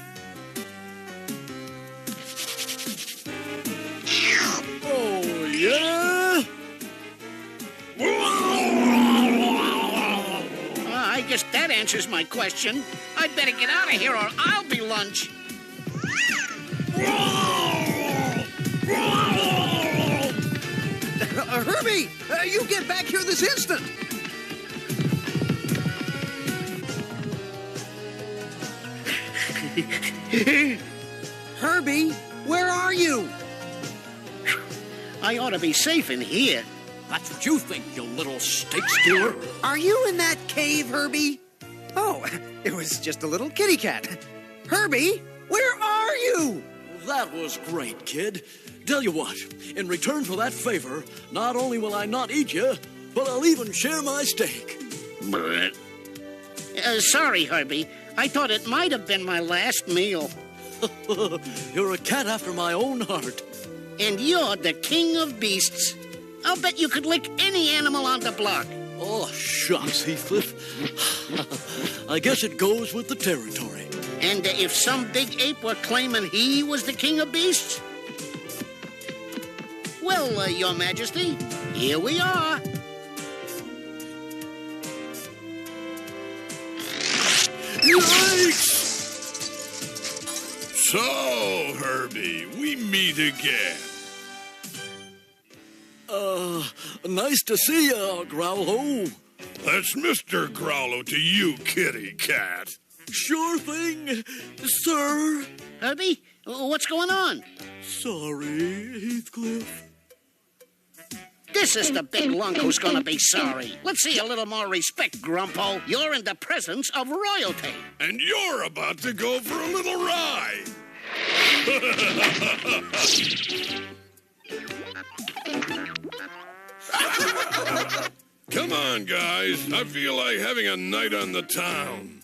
Oh, yeah? I guess that answers my question. I'd better get out of here or I'll be lunch. Herbie, you get back here this instant. Herbie, where are you? I ought to be safe in here. That's what you think, you little steak stealer. Are you in that cave, Herbie? Oh, it was just a little kitty cat. Herbie, where are you? That was great, kid. Tell you what, in return for that favor, not only will I not eat you, but I'll even share my steak. Sorry, Herbie. I thought it might have been my last meal. You're a cat after my own heart. And you're the king of beasts. I'll bet you could lick any animal on the block. Oh, shucks, Heathcliff. I guess it goes with the territory. And if some big ape were claiming he was the king of beasts? Well, Your Majesty, here we are. Yikes! So, Herbie, we meet again. Nice to see ya, Growlo. That's Mr. Growlo to you, kitty cat. Sure thing, sir. Herbie, what's going on? Sorry, Heathcliff. This is the big lunk who's gonna be sorry. Let's see a little more respect, Grumpo. You're in the presence of royalty. And you're about to go for a little ride. Come on, guys. I feel like having a night on the town.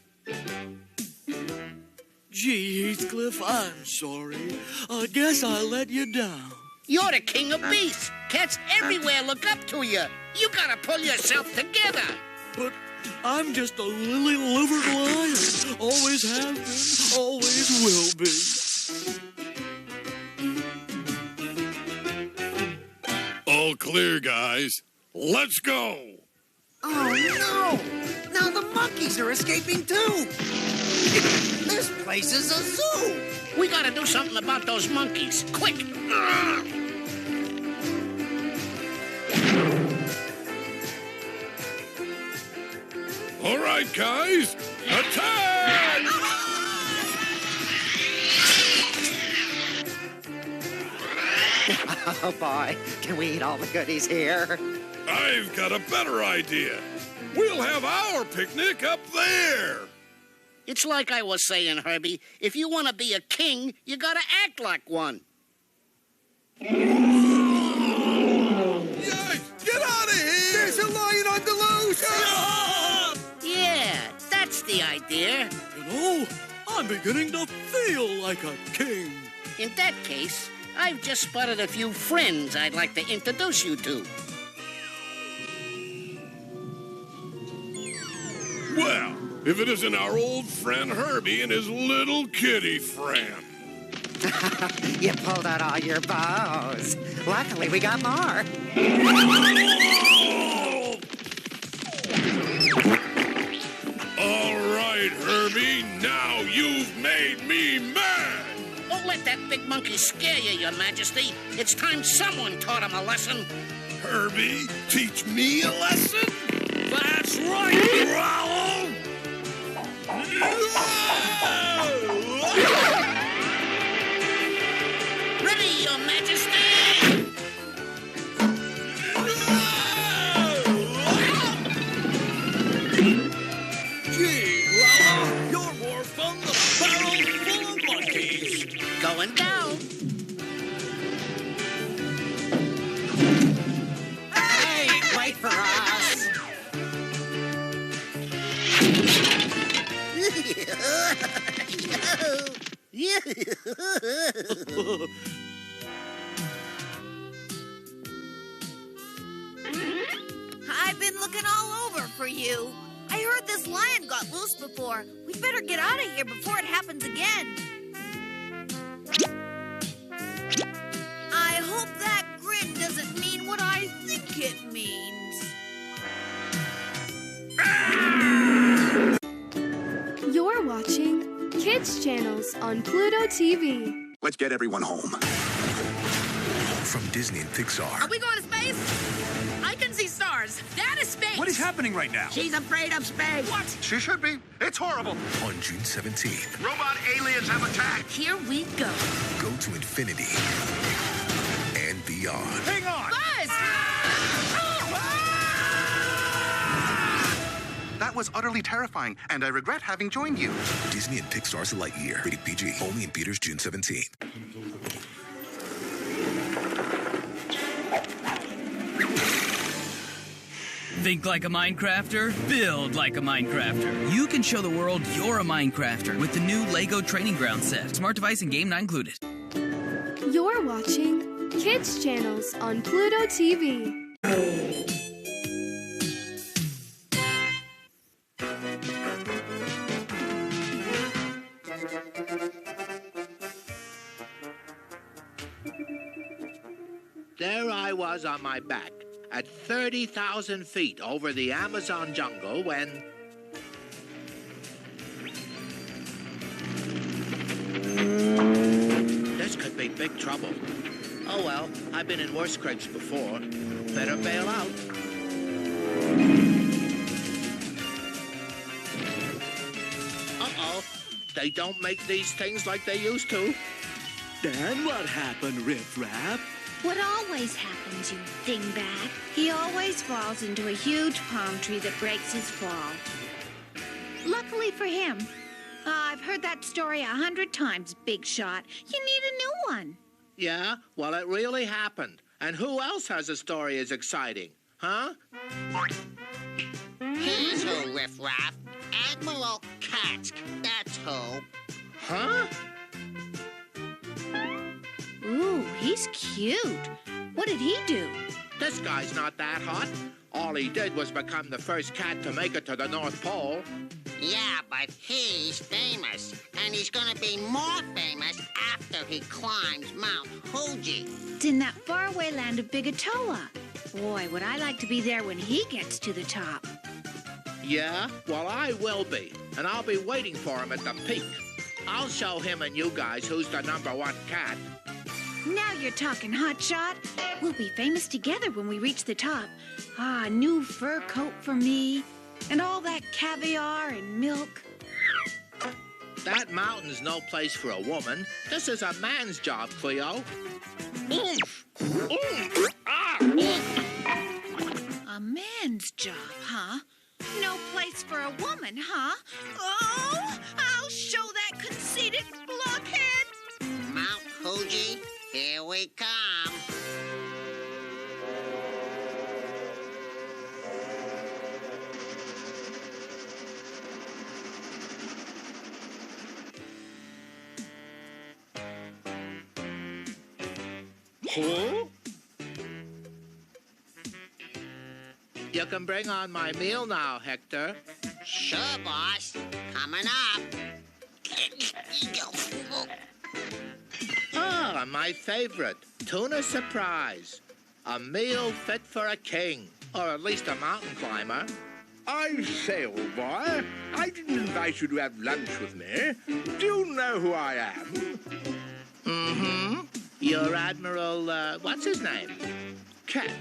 Gee, Heathcliff, I'm sorry. I guess I let you down. You're the king of beasts. Cats everywhere look up to you. You gotta pull yourself together. But I'm just a lily-livered lion. Always have been, always will be. All clear, guys. Let's go. Oh, no. Now the monkeys are escaping, too. This place is a zoo. We gotta do something about those monkeys. Quick. All right, guys. Attack! Oh, boy. Can we eat all the goodies here? I've got a better idea. We'll have our picnic up there. It's like I was saying, Herbie. If you want to be a king, you gotta act like one. Yikes! Get out of here! There's a lion on the loose! Yeah, that's the idea. You know, I'm beginning to feel like a king. In that case, I've just spotted a few friends I'd like to introduce you to. Well, if it isn't our old friend Herbie and his little kitty friend. You pulled out all your bows. Luckily, we got more. All right, Herbie, now you've made me mad. Don't let that big monkey scare you, Your Majesty. It's time someone taught him a lesson. Herbie, teach me a lesson? That's right, Growlo! Ready, Your Majesty! Gee, Growlo, you're more fun than a barrel full of monkeys. Going down. Hey, wait for us. you. I heard this lion got loose before. We better get out of here before it happens again. I hope that grin doesn't mean what I think it means. You're watching Kids Channels on Pluto TV. Let's get everyone home. From Disney and Pixar. Are we going to space? I can see stars. That is space. What is happening right now? She's afraid of space. What? She should be. It's horrible. On June 17th. Robot aliens have attacked. Here we go. Go to infinity and beyond. Hang on. Buzz! That was utterly terrifying, and I regret having joined you. Disney and Pixar's Lightyear. Rated PG. Only in theaters June 17th. Think like a Minecrafter? Build like a Minecrafter. You can show the world you're a Minecrafter with the new LEGO Training Ground set. Smart device and game not included. You're watching Kids Channels on Pluto TV. There I was on my back at 30,000 feet over the Amazon jungle when... This could be big trouble. Oh well, I've been in worse scrapes before. Better bail out. Uh-oh. They don't make these things like they used to. Dan, what happened, Riff Raff? What always happens, you dingbat. He always falls into a huge palm tree that breaks his fall. Luckily for him, I've heard that story 100 times, Big Shot. You need a new one. Yeah? Well, it really happened. And who else has a story as exciting? Huh? Here's who, Riff Raff. Admiral Katsk. That's who. Huh? Ooh, he's cute. What did he do? This guy's not that hot. All he did was become the first cat to make it to the North Pole. Yeah, but he's famous. And he's gonna be more famous after he climbs Mount Fuji. It's in that faraway land of Bigatoa. Boy, would I like to be there when he gets to the top. Yeah? Well, I will be. And I'll be waiting for him at the peak. I'll show him and you guys who's the #1 cat. Now you're talking, hotshot. We'll be famous together when we reach the top. Ah, a new fur coat for me. And all that caviar and milk. That mountain's no place for a woman. This is a man's job, Cleo. Oomph! Oomph! Ah! A man's job, huh? No place for a woman, huh? Oh, I'll show that conceited blockhead. Mount Fuji, here we come. Huh? You can bring on my meal now, Hector. Sure, boss. Coming up. Ah, my favorite, tuna surprise. A meal fit for a king, or at least a mountain climber. I say, old boy, I didn't invite you to have lunch with me. Do you know who I am? Mm-hmm. You're Admiral, what's his name? Katsk.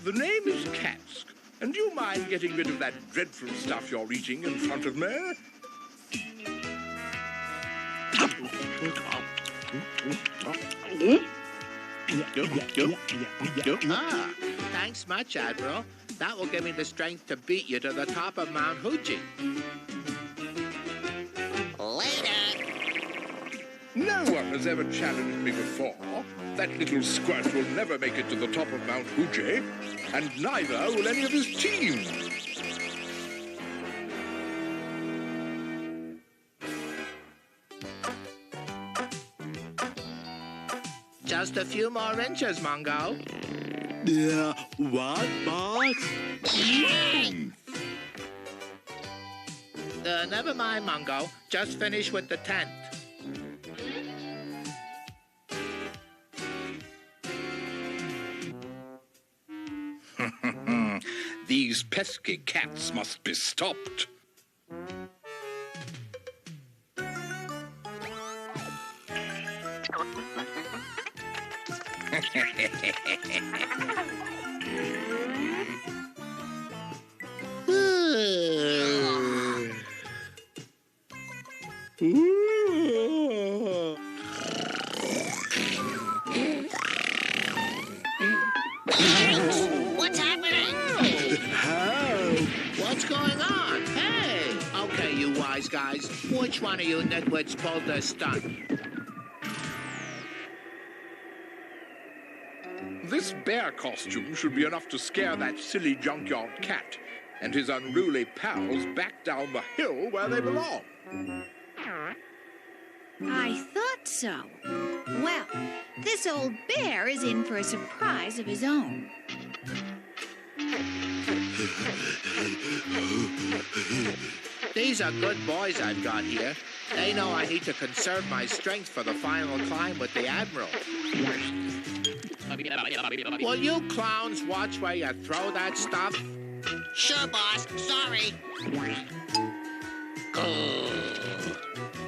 The name is Katsk. And do you mind getting rid of that dreadful stuff you're eating in front of me? Ah, thanks much, Admiral. That will give me the strength to beat you to the top of Mount Fuji. Later. No one has ever challenged me before. That little squirt will never make it to the top of Mount Fuji, and neither will any of his team. Just a few more inches, Mungo. What, boss? Never mind, Mungo. Just finish with the tent. These pesky cats must be stopped. What's happening? What's going on? Hey! Okay, you wise guys. Which one of you nitwits pulled this stunt? This bear costume should be enough to scare that silly junkyard cat and his unruly pals back down the hill where they belong. I thought so. Well, this old bear is in for a surprise of his own. These are good boys I've got here. They know I need to conserve my strength for the final climb with the Admiral. Will you clowns watch where you throw that stuff? Sure, boss. Sorry.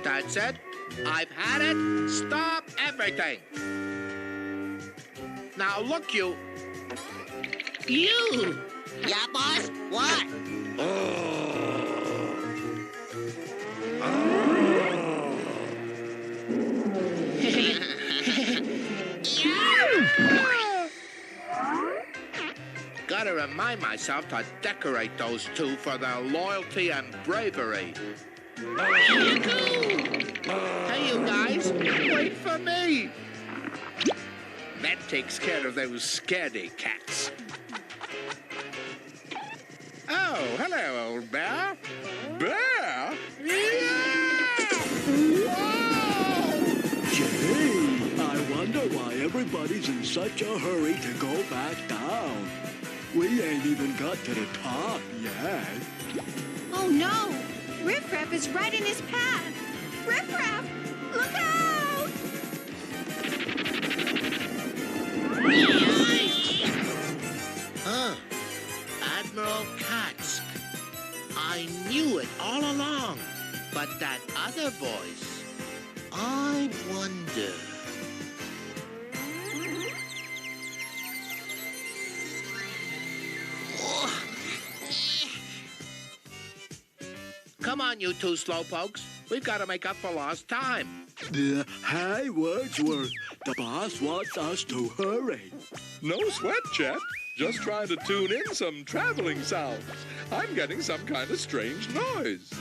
That's it. I've had it. Stop everything. Now look, you. You! Yeah, boss? What? Gotta remind myself to decorate those two for their loyalty and bravery. Hey, you guys, wait for me. That takes care of those scaredy cats. Oh, hello, old bear. Bear? Gee, I wonder why everybody's in such a hurry to go back down. We ain't even got to the top yet. Oh no! Riff Raff is right in his path! Riff Raff! Look out! Huh. Admiral Katz. I knew it all along. But that other voice, I wonder. Come on, you two slowpokes. We've got to make up for lost time. Hey, Wordsworth, the boss wants us to hurry. No sweat, Chet. Just trying to tune in some traveling sounds. I'm getting some kind of strange noise.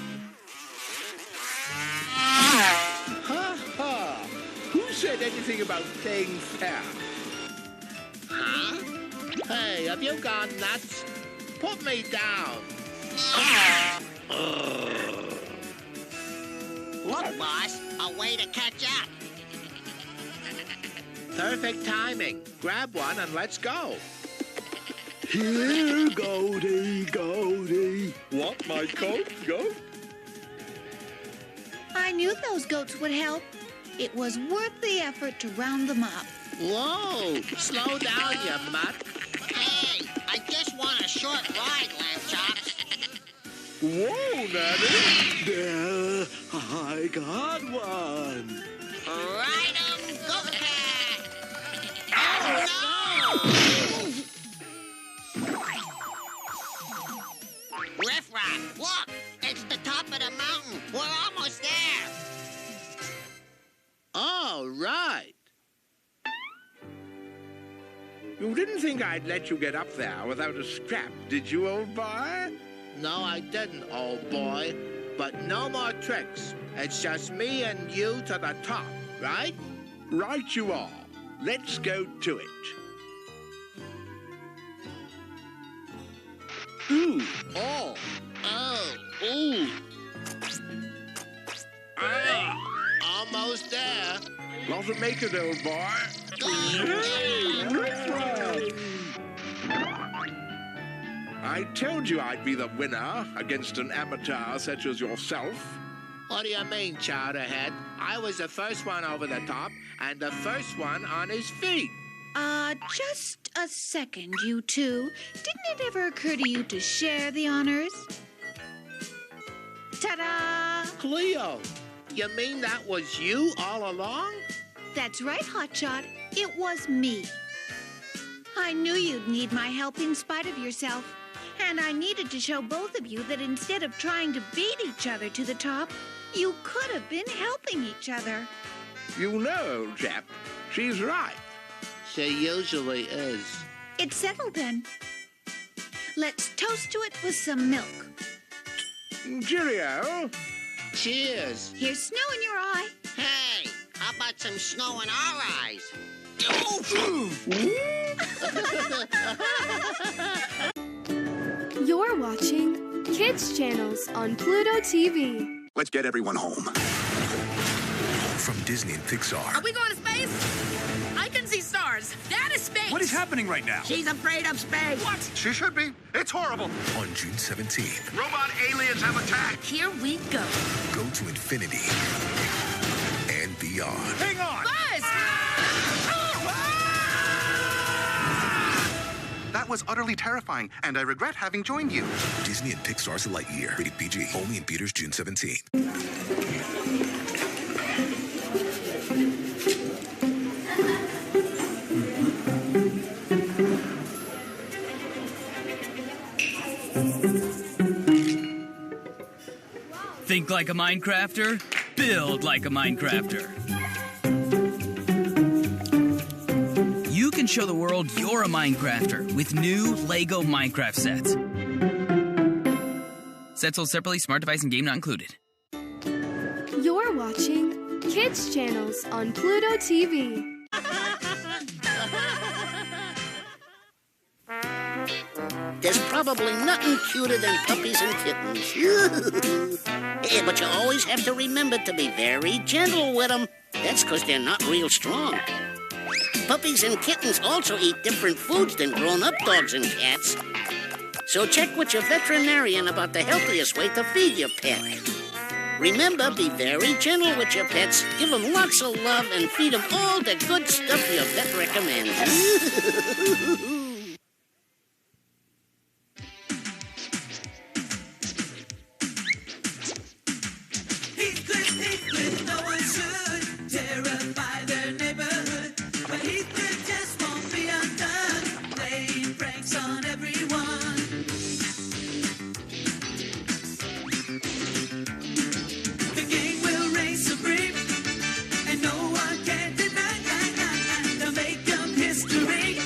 Ha ha! Who said anything about playing fair? Huh? Hey, have you gone nuts? Put me down. Look, boss, a way to catch up. Perfect timing. Grab one and let's go. Here, Goldie, Goldie. Want my coat, goat? I knew those goats would help. It was worth the effort to round them up. Whoa! Slow down, you mutt. Hey, I just want a short ride, Lamb Chops. Whoa, Nanny! There, I got one. Ride 'em, go cat! Oh, no! Riff Raff, look! It's the top of the mountain. We're almost there. All right. You didn't think I'd let you get up there without a scrap, did you, old boy? No, I didn't, old boy. But no more tricks. It's just me and you to the top, right? Right you are. Let's go to it. Ooh. Oh. Oh. Ooh. Ah. Almost there. Gotta make it, old boy. I told you I'd be the winner against an amateur such as yourself. What do you mean, Chowderhead? I was the first one over the top and the first one on his feet. Just a second, you two. Didn't it ever occur to you to share the honors? Ta-da! Cleo, you mean that was you all along? That's right, Hotshot. It was me. I knew you'd need my help in spite of yourself. And I needed to show both of you that instead of trying to beat each other to the top, you could have been helping each other. You know, old chap, she's right. She usually is. It's settled then. Let's toast to it with some milk. Cheerio. Cheers. Here's snow in your eye. Hey, how about some snow in our eyes? You're watching Kids Channels on Pluto TV. Let's get everyone home. From Disney and Pixar. Are we going to space? I can see stars. That is space. What is happening right now? She's afraid of space. What? She should be. It's horrible. On June 17th. Robot aliens have attacked. Here we go. Go to infinity and beyond. Hang on. Buzz! That was utterly terrifying, and I regret having joined you. Disney and Pixar's Lightyear. Rated PG. Only in theaters June 17th. Think like a Minecrafter? Build like a Minecrafter. You can show the world you're a Minecrafter with new Lego Minecraft sets. Sets sold separately, smart device and game not included. You're watching Kids Channels on Pluto TV. There's probably nothing cuter than puppies and kittens. Hey, but you always have to remember to be very gentle with them. That's because they're not real strong. Puppies and kittens also eat different foods than grown-up dogs and cats. So check with your veterinarian about the healthiest way to feed your pet. Remember, be very gentle with your pets. Give them lots of love and feed them all the good stuff your vet recommends. Heathcliff, no one should terrify their neighborhood. But Heathcliff just won't be undone, playing pranks on everyone. The gang will reign supreme, and no one can deny. They'll make them history,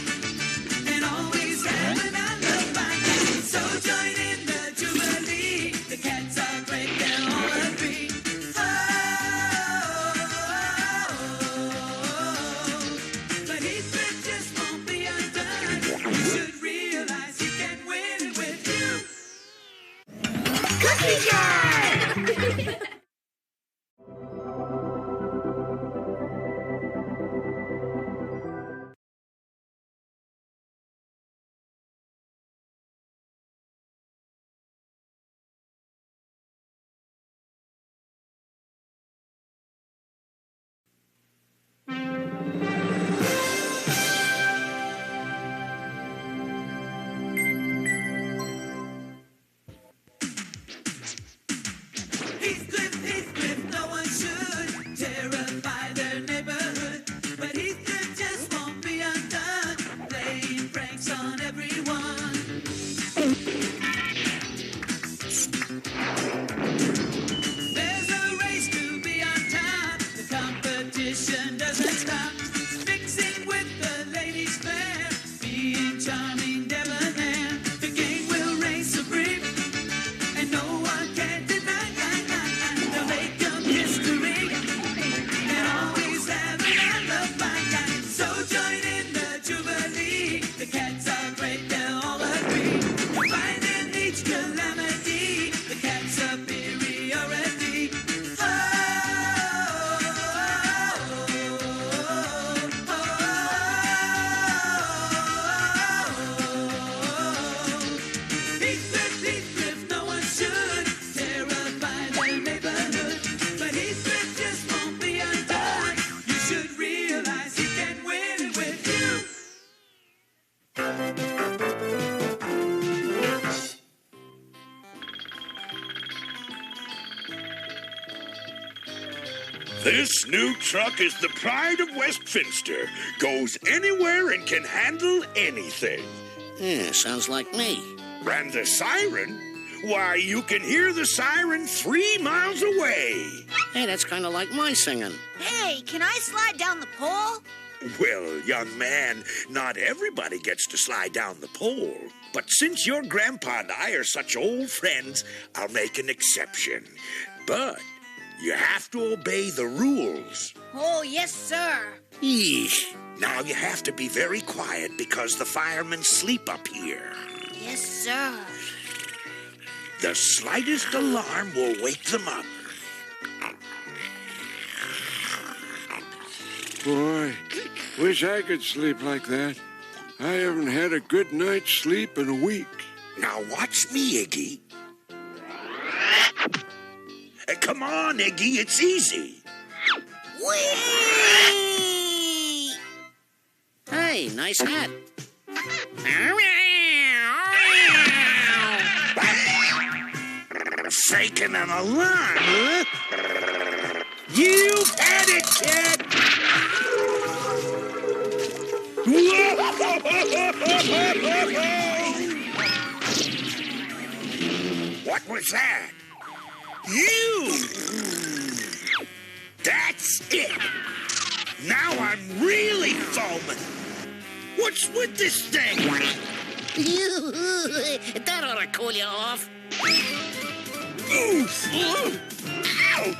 This new truck is the pride of Westfinster. Goes anywhere and can handle anything. Yeah, sounds like me. And the siren? Why, you can hear the siren 3 miles away. Hey, that's kind of like my singing. Hey, can I slide down the pole? Well, young man, not everybody gets to slide down the pole. But since your grandpa and I are such old friends, I'll make an exception. But you have to obey the rules. Oh, yes, sir. Yeesh. Now you have to be very quiet because the firemen sleep up here. Yes, sir. The slightest alarm will wake them up. Boy, wish I could sleep like that. I haven't had a good night's sleep in a week. Now watch me, Iggy. Come on, Iggy, it's easy. Whee! Hey, nice hat. Faking an alarm, huh? You had it, kid! What was that? You! That's it! Now I'm really foaming! What's with this thing? That ought to cool you off. Oof! Ow!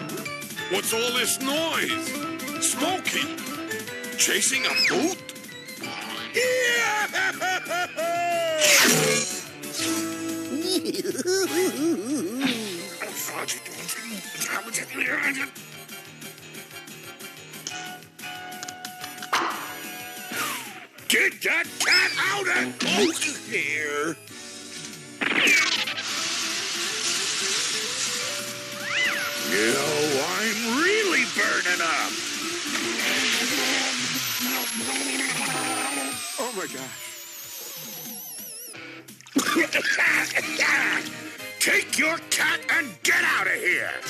What's all this noise? Smoking? Chasing a boot? Get that cat out and close here! Yo, I'm really burning up! Oh, my gosh. Take your cat and get out of here!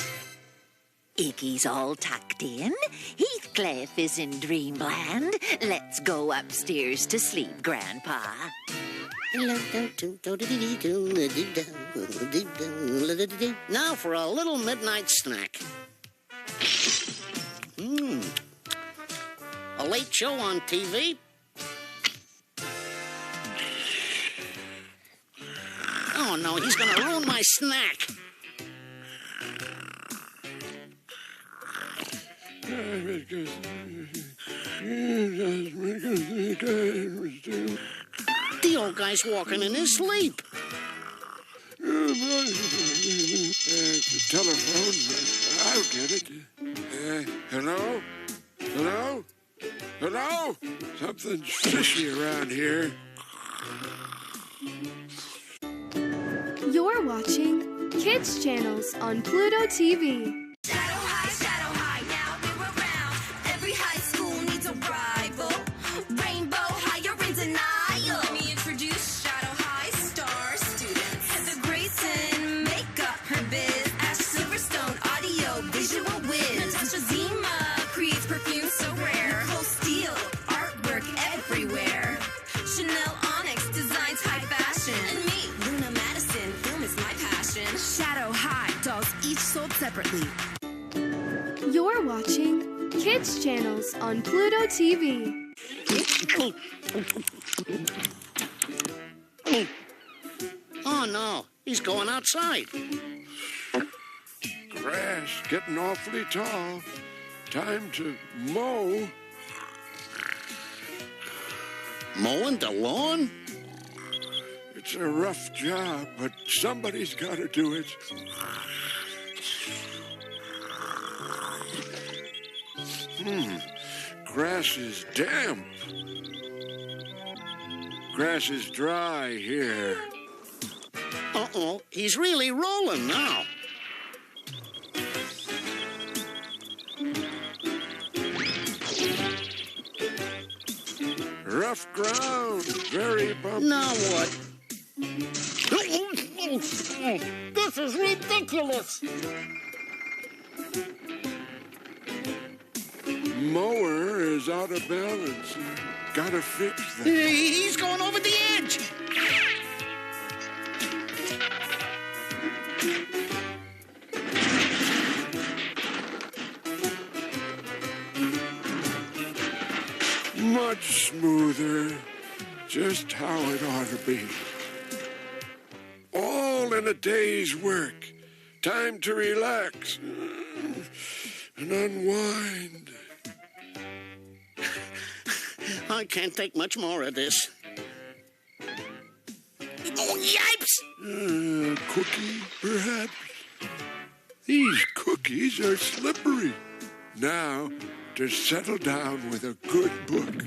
Iggy's all tucked in. Heathcliff is in dreamland. Let's go upstairs to sleep, Grandpa. Now for a little midnight snack. A late show on TV? Oh, no, he's going to ruin my snack. The old guy's walking in his sleep. The telephone. I'll get it. Hello? Hello? Hello? Something's fishy around here. You're watching Kids Channels on Pluto TV. Sold separately. You're watching Kids Channels on Pluto TV. Oh, no. He's going outside. Grass getting awfully tall. Time to mow. Mowing the lawn? It's a rough job, but somebody's got to do it. Grass is damp. Grass is dry here. Uh-oh, he's really rolling now. Rough ground, very bumpy. Now what? This is ridiculous. mower is out of balance. Gotta fix that. He's going over the edge. Much smoother. Just how it ought to be. All in a day's work. Time to relax and unwind. I can't take much more of this. Oh, yipes! Cookie, perhaps? These cookies are slippery. Now, to settle down with a good book.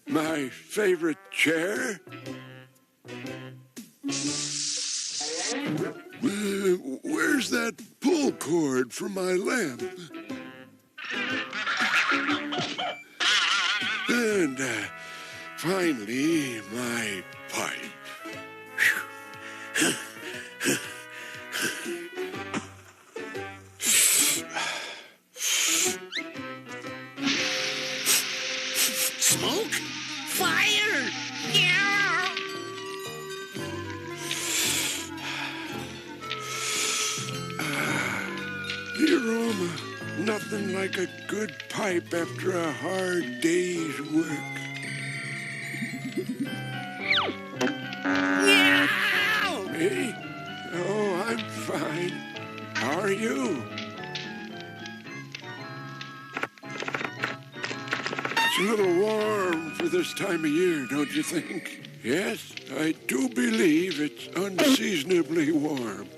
My favorite chair? Where's that pull cord for my lamp? And finally, my pipe. Smoke? Fire? Yeah! The aroma. Nothing like a good pipe after a hard day's work. Yeah! Hey? Oh, I'm fine. How are you? It's a little warm for this time of year, don't you think? Yes, I do believe it's unseasonably warm.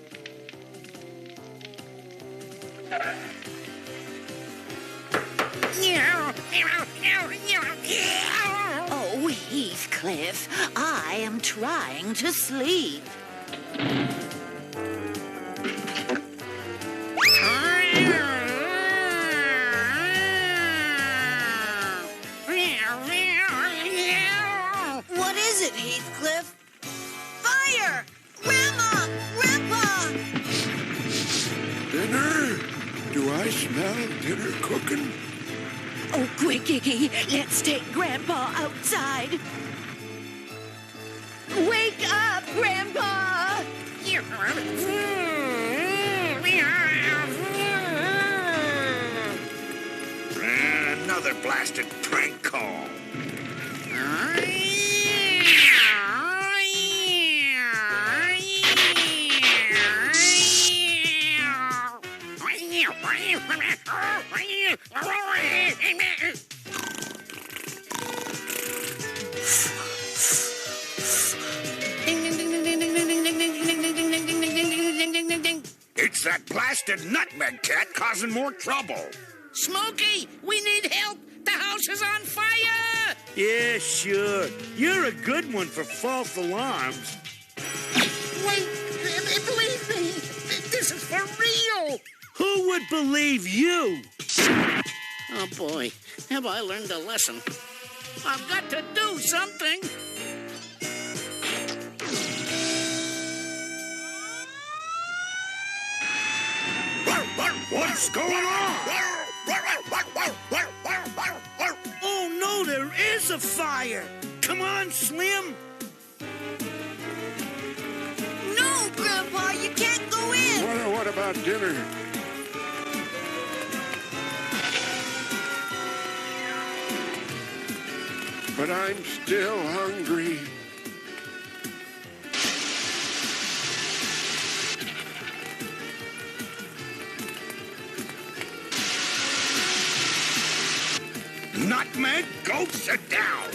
Oh, Heathcliff, I am trying to sleep. What is it, Heathcliff? Fire! Grandma! Grandpa! Dinner? Do I smell dinner cooking? Oh, quick, Iggy, let's take Grandpa outside. Wake up, Grandpa! Another blasted prank call. It's that blasted nutmeg cat causing more trouble. Smokey, we need help. The house is on fire. Yeah, sure. You're a good one for false alarms. Wait, believe me, this is for real. Who would believe you? Oh, boy, have I learned a lesson. I've got to do something. What's going on? Oh, no, there is a fire. Come on, Slim. No, Grandpa, you can't go in. What about dinner? But I'm still hungry. Nutmeg, go sit down.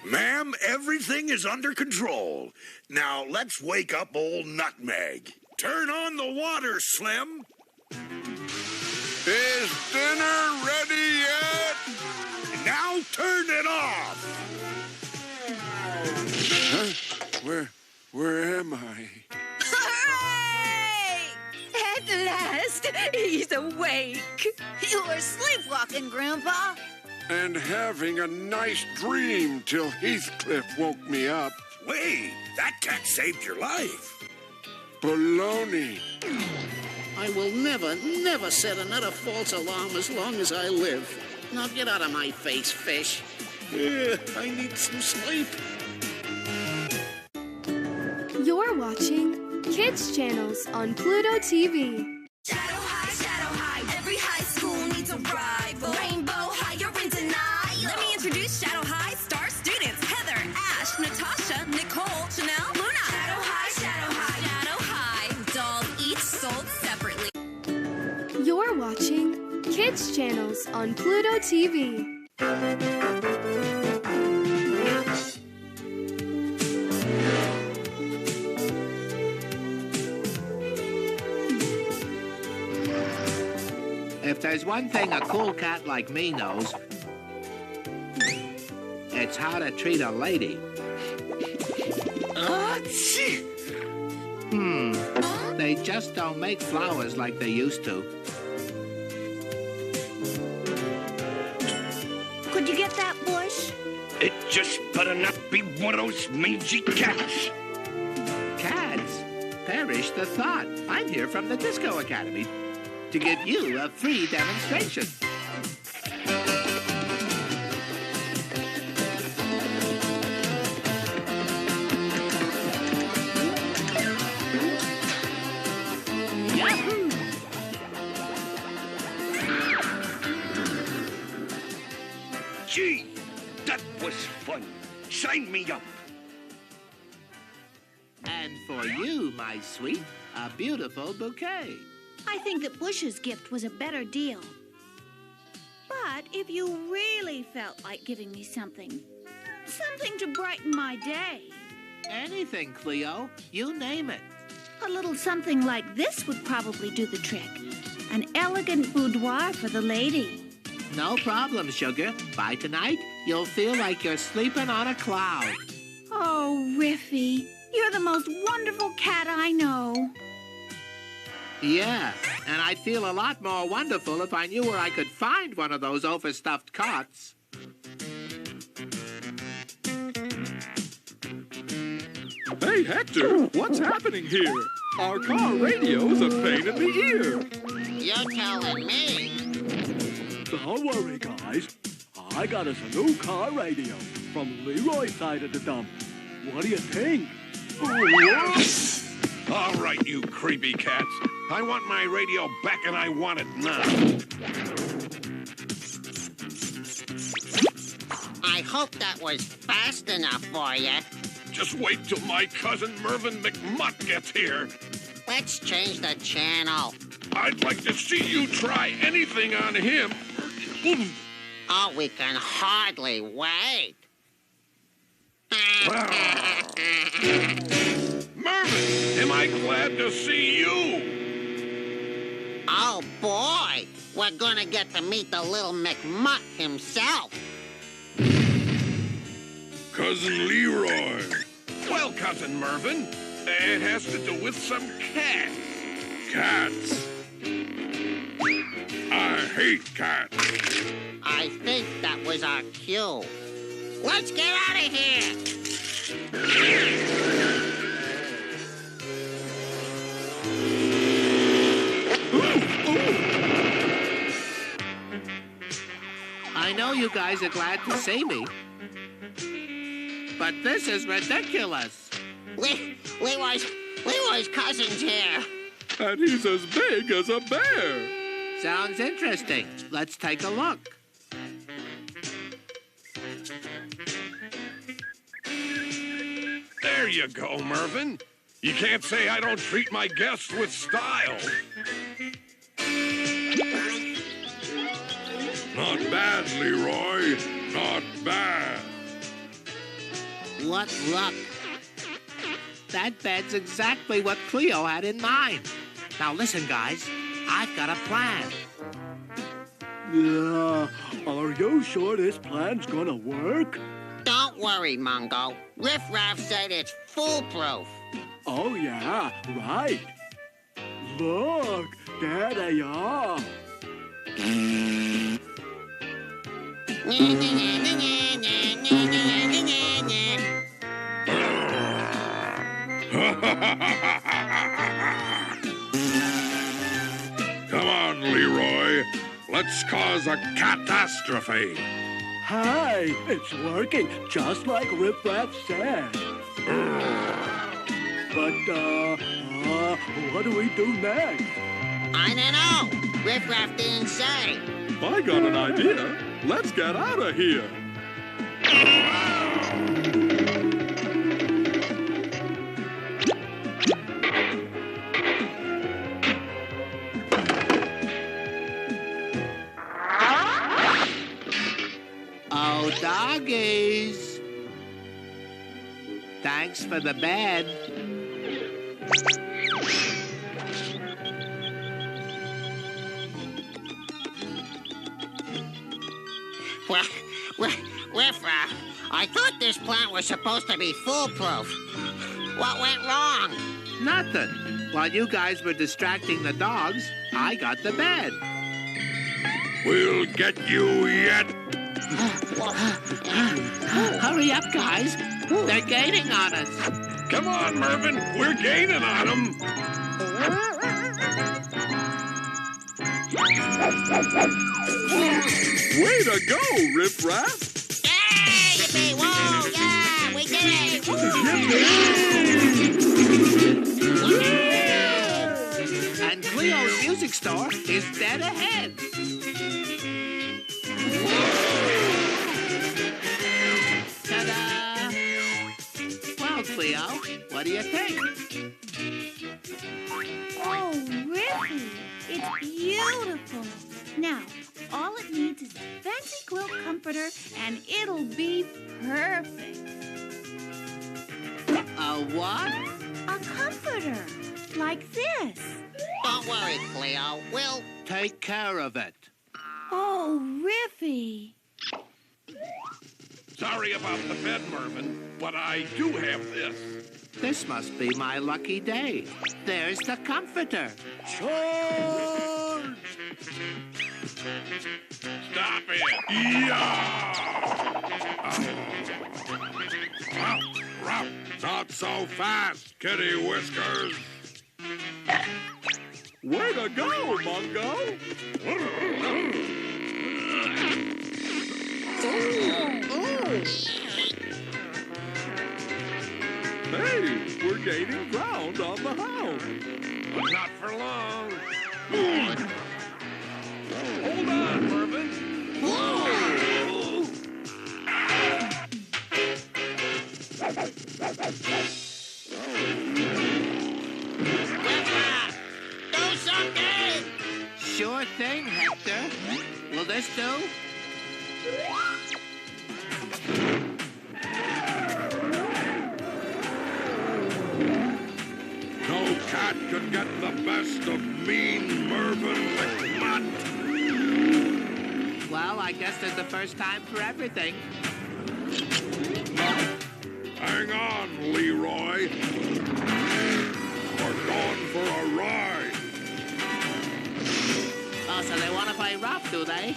Ma'am, everything is under control. Now let's wake up old Nutmeg. Turn on the water, Slim. Is dinner ready yet? Now turn it off. Huh? Where am I? Hooray! At last, he's awake. You were sleepwalking, Grandpa. And having a nice dream till Heathcliff woke me up. Wait, that cat saved your life. Baloney. I will never set another false alarm as long as I live. Now get out of my face, fish. I need some sleep. You're watching Kids Channels on Pluto TV. Shadow high, every high school needs a rival. Rainbow high, you're in denial. Let me introduce Shadow High star students: Heather, Ash, Natasha, Nicole, Chanel, Luna. Shadow high, dolls each sold separately. You're watching Kids Channels on Pluto TV. If there's one thing a cool cat like me knows, it's how to treat a lady. They just don't make flowers like they used to. Could you get that bush? It just better not be one of those mangy cats. Cats? Perish the thought. I'm here from the Disco Academy to give you a free demonstration. Yahoo! Gee, that was fun. Sign me up. And for you, my sweet, a beautiful bouquet. I think that Bush's gift was a better deal. But if you really felt like giving me something to brighten my day. Anything, Cleo. You name it. A little something like this would probably do the trick. An elegant boudoir for the lady. No problem, sugar. By tonight, you'll feel like you're sleeping on a cloud. Oh, Riffy, you're the most wonderful cat I know. Yeah, and I'd feel a lot more wonderful if I knew where I could find one of those overstuffed cots. Hey, Hector, what's happening here? Our car radio's a pain in the ear. You're telling me. Don't worry, guys. I got us a new car radio from Leroy's side of the dump. What do you think? All right, you creepy cats. I want my radio back and I want it now. I hope that was fast enough for you. Just wait till my cousin Mervyn McMutt gets here. Let's change the channel. I'd like to see you try anything on him. Oh, we can hardly wait. Mervyn, am I glad to see you? Oh, boy. We're gonna get to meet the little McMutt himself. Cousin Leroy. Well, Cousin Mervyn, it has to do with some cats. Cats. I hate cats. I think that was our cue. Let's get out of here. I know you guys are glad to see me, but this is ridiculous. Leroy's cousin's here. And he's as big as a bear. Sounds interesting. Let's take a look. There you go, Mervyn. You can't say I don't treat my guests with style. Not bad, Leroy. Not bad. What luck. That bed's exactly what Cleo had in mind. Now listen, guys. I've got a plan. Are you sure this plan's gonna work? Don't worry, Mungo. Riff Raff said it's foolproof. Oh, yeah, right. Look, there they are. Come on, Leroy. Let's cause a catastrophe. Hi, it's working, just like Riff Raff said. But, what do we do next? I don't know. Riff Raff didn't say. I got an idea. Let's get out of here. Oh, doggies. Thanks for the bed. Riff Raff, I thought this plant was supposed to be foolproof. What went wrong? Nothing. While you guys were distracting the dogs, I got the bed. We'll get you yet. Hurry up, guys. They're gaining on us. Come on, Mervin. We're gaining on them. Way to go, Riff Raff. Yeah, yippee, whoa, yeah, we did it. And Cleo's music store is dead ahead. Ta-da! Well, Cleo, what do you think? Oh, Riffy, it's beautiful. Now, all it needs is a fancy quilt comforter, and it'll be perfect. A what? A comforter, like this. Don't worry, Cleo. We'll take care of it. Oh, Riffy. Sorry about the bed, Mervin, but I do have this. This must be my lucky day. There's the comforter. Charge! Stop it! Yeah! Not so fast, Kitty Whiskers. Way to go, Mungo. Hey, we're gaining ground on the hound. But not for long. Hold on, Mervin. do something. Sure thing, Hector. Will this do? No cat can get the best of mean Mervin McMutt. Well, I guess there's the first time for everything. Hang on, Leroy. We're going for a ride. Oh, so they want to play rough, do they?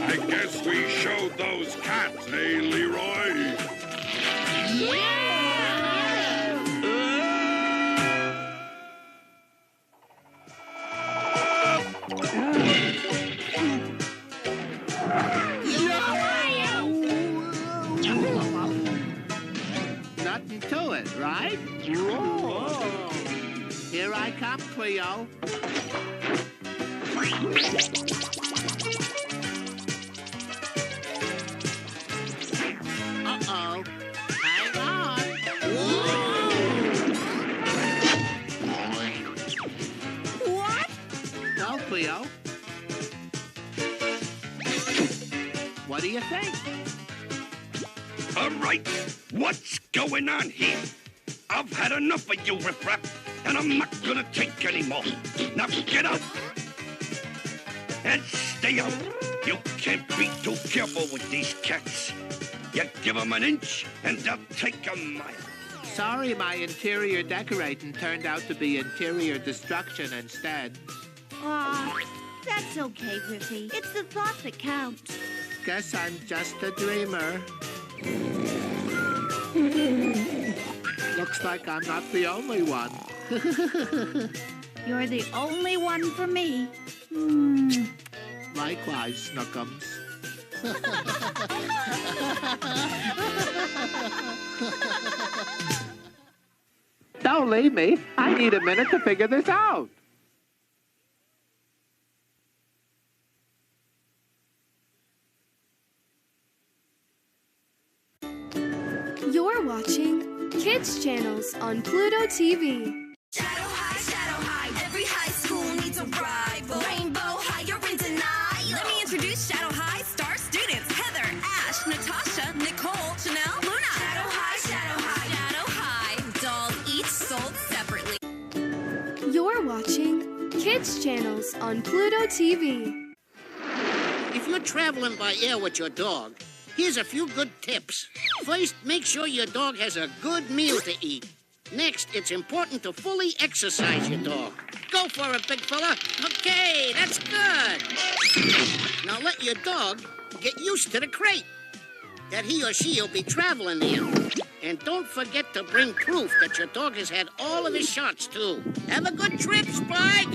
I guess we showed those cats, eh, Leroy? Nothing to it, right? Whoa. Here I come, Cleo. Uh-oh. Hang on. What? Well, Cleo. What do you think? All right, what's going on here? I've had enough of you, Riff Raff, and I'm not gonna take any more. Now get out! And stay out. You can't be too careful with these cats. You give them an inch, and they'll take a mile. Sorry my interior decorating turned out to be interior destruction instead. Aw, that's okay, Riffy. It's the thought that counts. Guess I'm just a dreamer. Looks like I'm not the only one. You're the only one for me. Likewise, Snookums. Don't leave me. I need a minute to figure this out. You're watching Kids Channels on Pluto TV. Shadow high, every high school needs a rival. Rainbow high, you're in denial. Let me introduce Shadow High star students: Heather, Ash, Natasha, Nicole, Chanel, Luna. Shadow high, dolls each sold separately. You're watching Kids Channels on Pluto TV. If you're traveling by air with your dog, here's a few good tips. First, make sure your dog has a good meal to eat. Next, it's important to fully exercise your dog. Go for it, big fella. Okay, that's good. Now let your dog get used to the crate that he or she will be traveling in. And don't forget to bring proof that your dog has had all of his shots, too. Have a good trip, Spike.